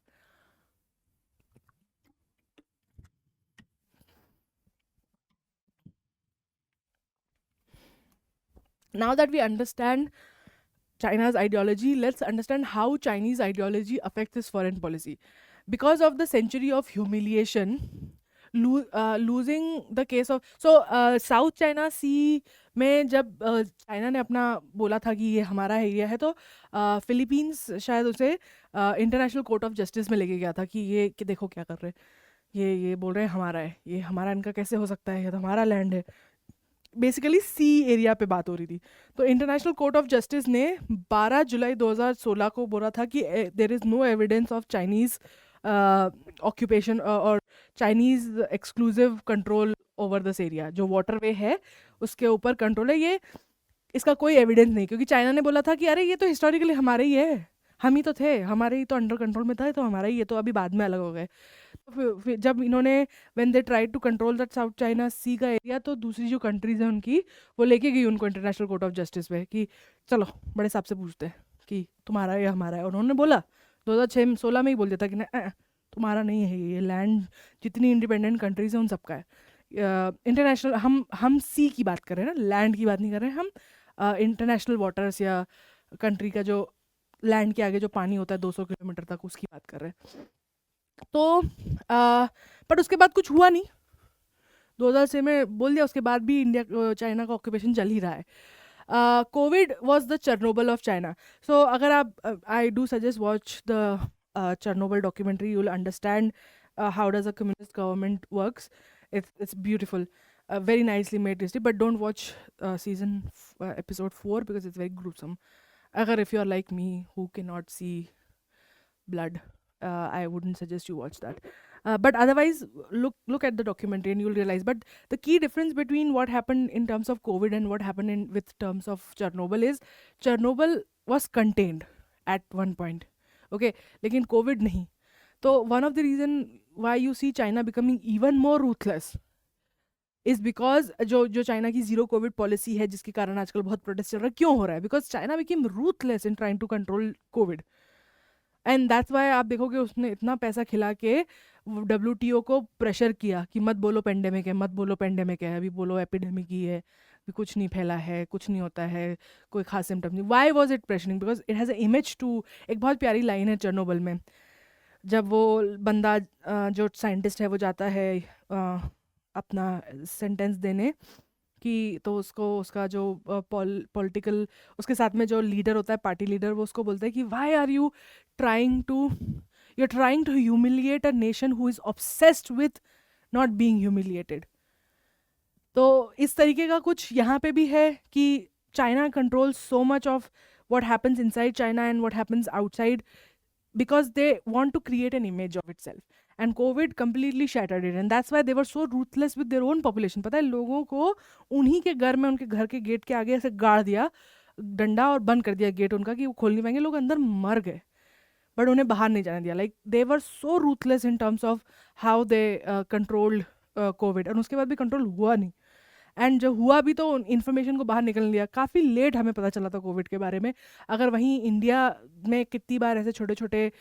Now that we understand China's ideology, let's understand how Chinese ideology affects this foreign policy. Because of the century of humiliation, losing the case of South China Sea में जब China ने अपना बोला था कि ये हमारा area है, तो फिलीपींस शायद उसे इंटरनेशनल कोर्ट ऑफ जस्टिस में लेके गया था कि ये कि देखो क्या कर रहे हैं, ये बोल रहे हैं हमारा है, ये हमारा, इनका कैसे हो सकता है, ये तो हमारा लैंड है. बेसिकली सी एरिया पे बात हो रही थी. तो इंटरनेशनल कोर्ट ऑफ जस्टिस ने 12 जुलाई 2016 को बोला था कि there is no evidence of Chinese occupation और Chinese exclusive control over this area. जो वाटरवे है उसके ऊपर कंट्रोल है, ये इसका कोई एविडेंस नहीं, क्योंकि चाइना ने बोला था कि अरे ये तो हिस्टोरिकली हमारे ही है, हम ही तो थे, हमारे ही तो अंडर कंट्रोल में था, तो हमारा ही है, तो अभी बाद में अलग हो गए. फिर जब इन्होंने when they try to control that South China Sea का एरिया, तो दूसरी जो कंट्रीज हैं उनकी वो लेके गई उनको इंटरनेशनल कोर्ट ऑफ जस्टिस में कि चलो बड़े साहब से पूछते हैं कि तुम्हारा है या हमारा है. उन्होंने बोला 2016 में ही बोल दिया था कि नहीं, तुम्हारा नहीं है, ये लैंड जितनी इंडिपेंडेंट कंट्रीज हैं उन सबका है. इंटरनेशनल हम सी की बात कर रहे हैं ना, लैंड की बात नहीं कर रहे हैं हम. इंटरनेशनल वाटर्स या कंट्री का जो लैंड के आगे जो पानी होता है 200 किलोमीटर तक, उसकी बात कर रहे हैं. तो बट उसके बाद कुछ हुआ नहीं. 2006 में बोल दिया, उसके बाद भी इंडिया चाइना का ऑक्यूपेशन चल ही रहा है. Covid was the Chernobyl of China. So अगर आप I do suggest watch the Chernobyl documentary, you will understand how does a communist government works. It's beautiful, very nicely made history, but don't watch season episode 4 because it's very gruesome. Agar if you're like me who cannot see blood, I wouldn't suggest you watch that. But otherwise, look at the documentary and you'll realize. But the key difference between what happened in terms of COVID and what happened with terms of Chernobyl is Chernobyl was contained at one point, okay, lekin COVID nahi. So one of the reason why you see China becoming even more ruthless is because जो China की zero Covid policy है, जिसके कारण आजकल बहुत protest चल रहा है, क्यों हो रहा है? Because China became ruthless in trying to control Covid, and that's why आप देखोगे उसने इतना पैसा खिला के WTO को प्रेशर किया कि मत बोलो पेंडेमिक है, मत बोलो पेंडेमिक है, अभी बोलो एपिडेमिक ही है, अभी कुछ नहीं फैला है, कुछ नहीं होता है, कोई खास सिम्टम नहीं. Why was it pressuring? Because it has a image to. एक बहुत प्यारी लाइन है चर्नोबल में, जब वो बंदा जो साइंटिस्ट है वो जाता है अपना सेंटेंस देने कि, तो उसको उसका जो पॉलिटिकल उसके साथ में जो लीडर होता है, पार्टी लीडर, वो उसको बोलता है कि why are you trying to humiliate a nation who is obsessed with not being humiliated. तो इस तरीके का कुछ यहाँ पे भी है कि China controls so much of what happens inside China and what happens outside, because they want to create an image of itself, and COVID completely shattered it, and that's why they were so ruthless with their own population. पता है, लोगों को उन्हीं के घर में, उनके घर के गेट के आगे ऐसे गाड़ दिया डंडा और बंद कर दिया गेट उनका कि वो खोल नहीं पाएंगे. लोग अंदर मर गए, बट उन्हें बाहर नहीं जाने दिया. Like they were so ruthless in terms of how they controlled Covid, और उसके बाद भी कंट्रोल हुआ नहीं. एंड जो हुआ भी तो इन्फॉर्मेशन को बाहर निकल लिया, काफ़ी लेट हमें पता चला था कोविड के बारे में. अगर वहीं इंडिया में कितनी बार ऐसे छोटे छोटे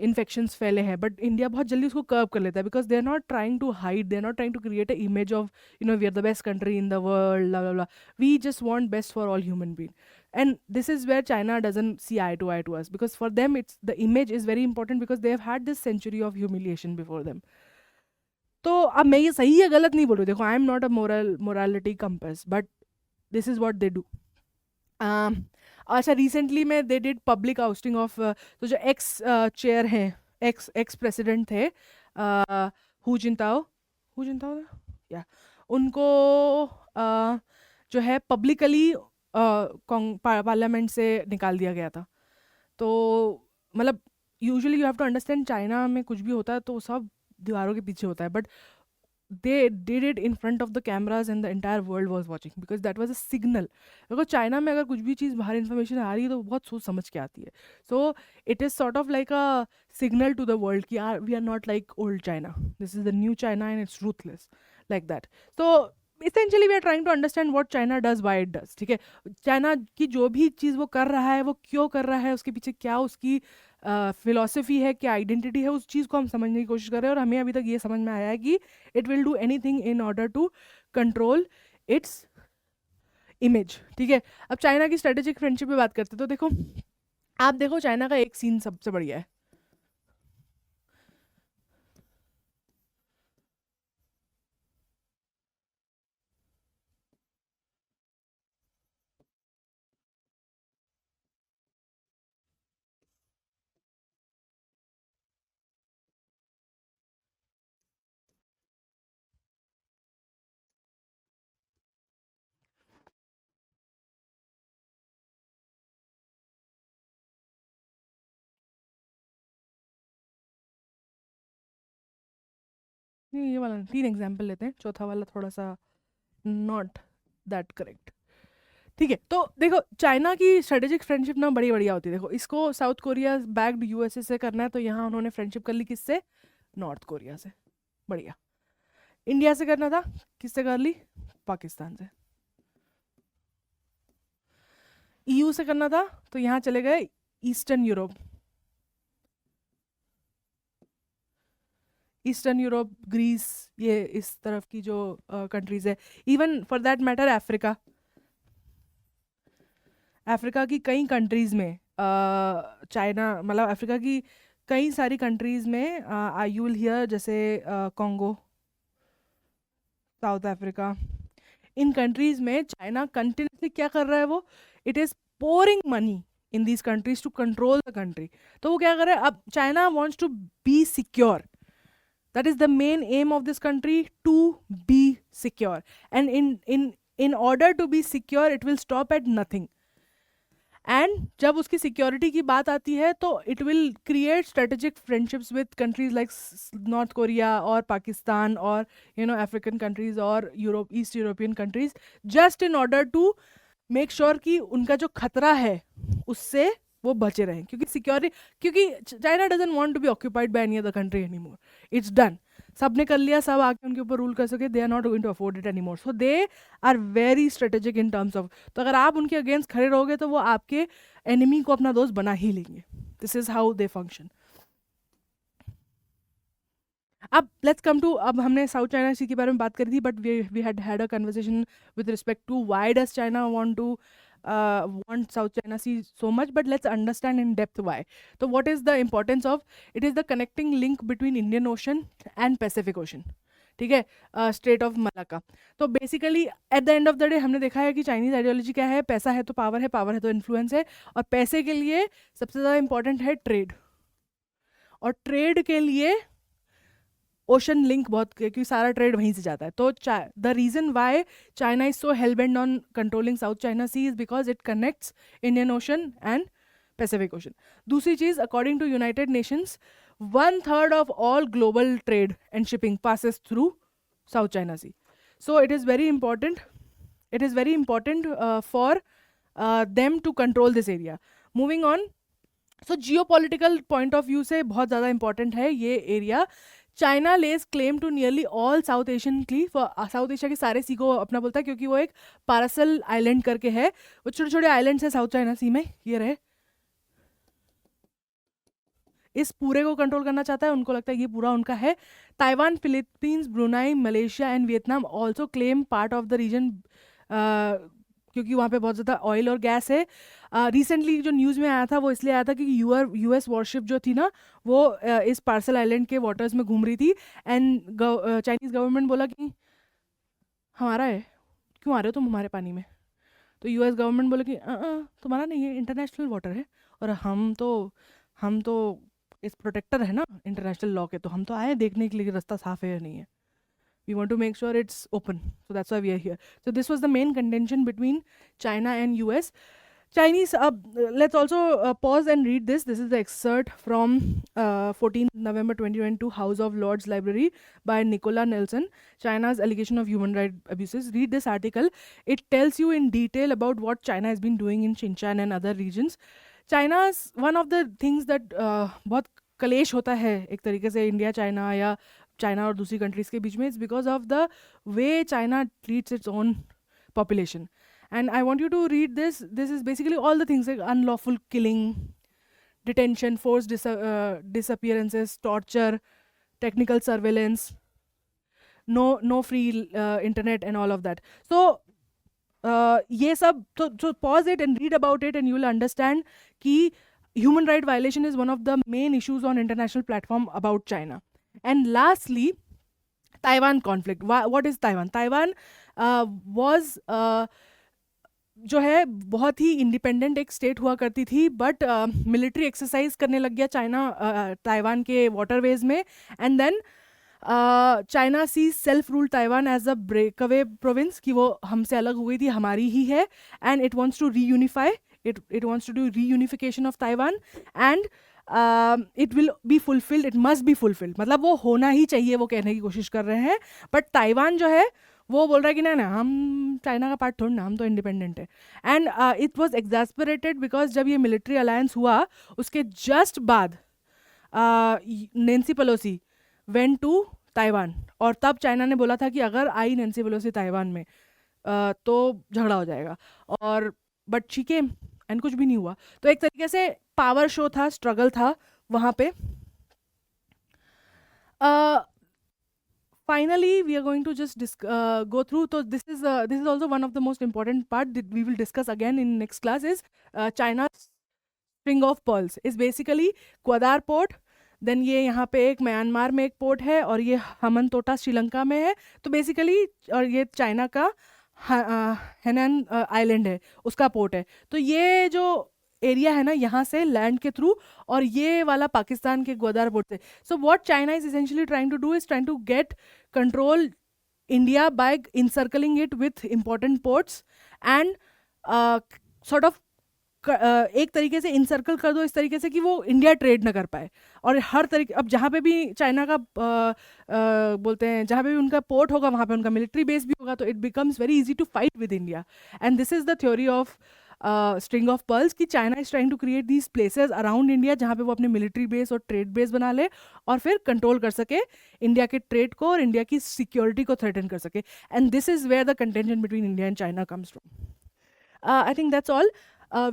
इन्फेक्शंस फैले हैं, बट इंडिया बहुत जल्दी उसको कर्व कर लेता है, because they are not trying to hide, they are not trying to create a image of we are the best country in the world, we just want best for all human being. And this is where China doesn't see eye to us, because for them the image is very important, because they have had this century of humiliation before them. तो अब मैं ये सही या गलत नहीं बोल रही, देखो I am not a morality compass, but this is what they do. अच्छा, रिसेंटली में they did public ousting of, तो जो एक्स चेयर हैं, एक्स एक्स प्रेसिडेंट थे हु जिनताओ, या उनको जो है पब्लिकली पार्लियामेंट से निकाल दिया गया था. तो मतलब usually you have to understand, China में कुछ भी होता है तो सब दीवारों के पीछे होता है, but they did it in front of the cameras and the entire world was watching because that was a signal. देखो चाइना में अगर कुछ भी चीज़ बाहर इन्फॉर्मेशन आ रही है तो बहुत सोच समझ के आती है. So it is sort of like a signal to the world कि यार we are not like old China, this is the new China and it's ruthless like that. तो essentially we are trying to understand what China does, why it does. ठीक है, China की जो भी चीज़ वो कर रहा है वो क्यों कर रहा है, उसके पीछे क्या उसकी फिलॉसफी है, क्या आइडेंटिटी है, उस चीज़ को हम समझने की कोशिश कर रहे हैं. और हमें अभी तक ये समझ में आया है कि it will do anything in order to control its image. ठीक है, अब चाइना की स्ट्रेटेजिक फ्रेंडशिप पे बात करते हैं. तो देखो, आप देखो चाइना का एक सीन सबसे बढ़िया है. नहीं, ये वाला 3 एग्जाम्पल लेते हैं, चौथा वाला थोड़ा सा नॉट दैट करेक्ट. ठीक है, तो देखो चाइना की स्ट्रेटेजिक फ्रेंडशिप ना बड़ी बढ़िया होती है. देखो, इसको साउथ कोरिया बैक्ड यूएसए से करना है, तो यहाँ उन्होंने फ्रेंडशिप कर ली किससे, नॉर्थ कोरिया से. बढ़िया. इंडिया से करना था, किससे कर ली, पाकिस्तान से. ईयू से करना था तो यहाँ चले गए ईस्टर्न यूरोप, ग्रीस, ये इस तरफ की जो कंट्रीज है. Even for that matter Africa की कई कंट्रीज में चाइना, मतलब अफ्रीका की कई सारी कंट्रीज में यू विल हियर, जैसे कॉन्गो, साउथ अफ्रीका, इन कंट्रीज में चाइना कंटिन्यूसली क्या कर रहा है, वो it is pouring money in these countries to control the country. तो वो क्या कर रहा है, अब China wants to be secure. That is the main aim of this country, to be secure. And in order to be secure, it will stop at nothing. And जब उसकी security की बात आती है तो it will create strategic friendships with countries like North Korea or Pakistan or African countries or East European countries, just in order to make sure कि उनका जो खतरा है उससे वो बचे रहें. क्योंकि China doesn't want to be occupied by any other country any more. It's done, सब ने कर लिया, सब आके उनके ऊपर रूल कर सके. They are not going to afford it any more. So they are very strategic in terms of, तो अगर आप उनके अगेंस्ट खड़े रहोगे तो वो आपके एनिमी को अपना दोस्त बना ही लेंगे. This is how they function. अब लेट्स कम टू, अब हमने साउथ चाइना सी के बारे में बात करी थी, but we had a conversation with respect to why does China want to want South China Sea so much, but let's understand in depth why. So what is the importance of it? Is the connecting link between Indian Ocean and Pacific Ocean. ठीक है, straight of Malacca. तो basically at the end of the day हमने देखा है कि Chinese ideology क्या है, पैसा है तो पावर है, पावर है तो इन्फ्लुएंस है, और पैसे के लिए सबसे ज़्यादा इंपॉर्टेंट है ट्रेड, और ट्रेड के लिए ओशन लिंक बहुत, क्योंकि सारा ट्रेड वहीं से जाता है. तो the reason why China is so hellbent on controlling South China Sea is because it connects Indian Ocean and Pacific Ocean. दूसरी चीज, according to United Nations 1/3 of all global trade and shipping passes through South China Sea. So it is very important for them to control this area. Moving on, so geopolitical point of view से बहुत ज़्यादा important है ये एरिया. China Lay's claim to nearly all South Asian क्ली, South Asia के सारे सी को अपना बोलता है, क्योंकि वो एक पारासल आइलैंड करके है. वो छोटे छोटे आइलैंड्स है साउथ चाइना सी में, ये रहे, इस पूरे को कंट्रोल करना चाहता है. उनको लगता है ये पूरा उनका है. Taiwan, Philippines, Brunei, Malaysia and Vietnam also claim part of the region क्योंकि वहाँ पे बहुत ज़्यादा ऑयल और गैस है। रिसेंटली जो न्यूज़ में आया था वो इसलिए आया था कि यूएस वॉरशिप जो थी ना वो इस पार्सल आइलैंड के वाटर्स में घूम रही थी, एंड चाइनीज़ गवर्नमेंट बोला कि हमारा है, क्यों आ रहे हो तुम हमारे पानी में। तो यूएस गवर्नमेंट बोले कि तुम्हारा नहीं है, इंटरनेशनल वाटर है, और हम तो इस प्रोटेक्टर है ना इंटरनेशनल लॉ के, तो हम तो आए देखने के लिए कि रास्ता साफ है या नहीं है। We want to make sure it's open, so that's why we are here. So this was the main contention between China and US. Chinese, let's also pause and read this. This is the excerpt from 14th November 2022 House of Lords Library by Nicola Nelson, China's allegation of human rights abuses. Read this article. It tells you in detail about what China has been doing in Xinjiang and other regions. China's one of the things that बहुत कलेश होता है एक तरीके से India China या China और दूसरी कंट्रीज़ के बीच में, it's because of the way China treats its own population. And I want you to read this. This is basically all the things like unlawful killing, detention, forced disappearances, torture, technical surveillance, no free internet and all of that. So ये सब so pause it and read about it and you will understand कि human right violation is one of the main issues on international platform about China. And lastly, Taiwan conflict. What is Taiwan? Taiwan was जो है बहुत ही independent एक state हुआ करती थी, but military exercise करने लग गया चाइना ताइवान के वाटरवेज में, and then China sees self rule Taiwan as a breakaway province कि वो हमसे अलग हो गई थी, हमारी ही है, and it wants to reunify, it wants to do reunification of Taiwan, and it will be fulfilled, it must be fulfilled, मतलब वो होना ही चाहिए, वो कहने की कोशिश कर रहे हैं. बट ताइवान जो है वो बोल रहा है कि ना हम चाइना का पार्ट थोड़ी ना, हम तो इंडिपेंडेंट है. And it was exasperated because जब ये मिलिट्री अलायंस हुआ उसके जस्ट बाद Nancy Pelosi went to Taiwan, और तब चाइना ने बोला था कि अगर आई नैन्सी पेलोसी ताइवान में तो झगड़ा हो जाएगा, और बट शी केम एंड कुछ भी नहीं हुआ. तो एक तरीके से पावर शो था, स्ट्रगल था वहाँ पे. Finally, we are going to just go through. So this is also one of the most important part that we will discuss again in next class is China's string of pearls. is basically Gwadar port. Then ये यहाँ पे एक Myanmar में एक port है, और ये हमनतोटा श्रीलंका में है. तो बेसिकली और ये चाइना का हेनन आइलैंड है, उसका पोर्ट है. तो ये जो एरिया है ना यहाँ से लैंड के थ्रू, और ये वाला पाकिस्तान के ग्वादर पोर्ट से. So what China is essentially trying to do is trying to get control India by encircling it with important ports, and sort of एक तरीके से इनसर्कल कर दो इस तरीके से कि वो इंडिया ट्रेड ना कर पाए. और हर तरीके, अब जहाँ पे भी चाइना का बोलते हैं, जहाँ पे भी उनका पोर्ट होगा वहाँ पे उनका मिलिट्री बेस भी होगा, तो it becomes very easy to fight with India. And this is the theory of string of pearls कि China is trying to create these places around India जहाँ पे वो अपने मिलिट्री बेस और ट्रेड बेस बना ले, और फिर कंट्रोल कर सके इंडिया के ट्रेड को और इंडिया की सिक्योरिटी को थ्रेटन कर सके. And this is where the contention between India and China comes from. I think that's all.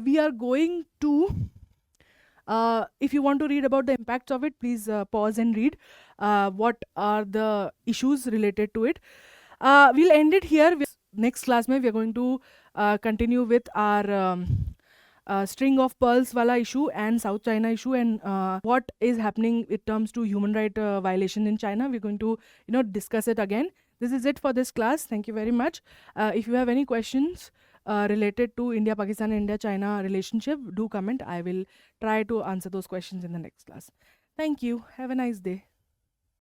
We are going to, if you want to read about the impacts of it, please pause and read what are the issues related to it. We'll end it here. Next class mein we are going to continue with our string of pearls wala issue and South China issue, and what is happening in terms to human right violation in China. We're going to discuss it again. This is it for this class. Thank you very much. If you have any questions related to India, Pakistan, India, China relationship, do comment. I will try to answer those questions in the next class. Thank you. Have a nice day.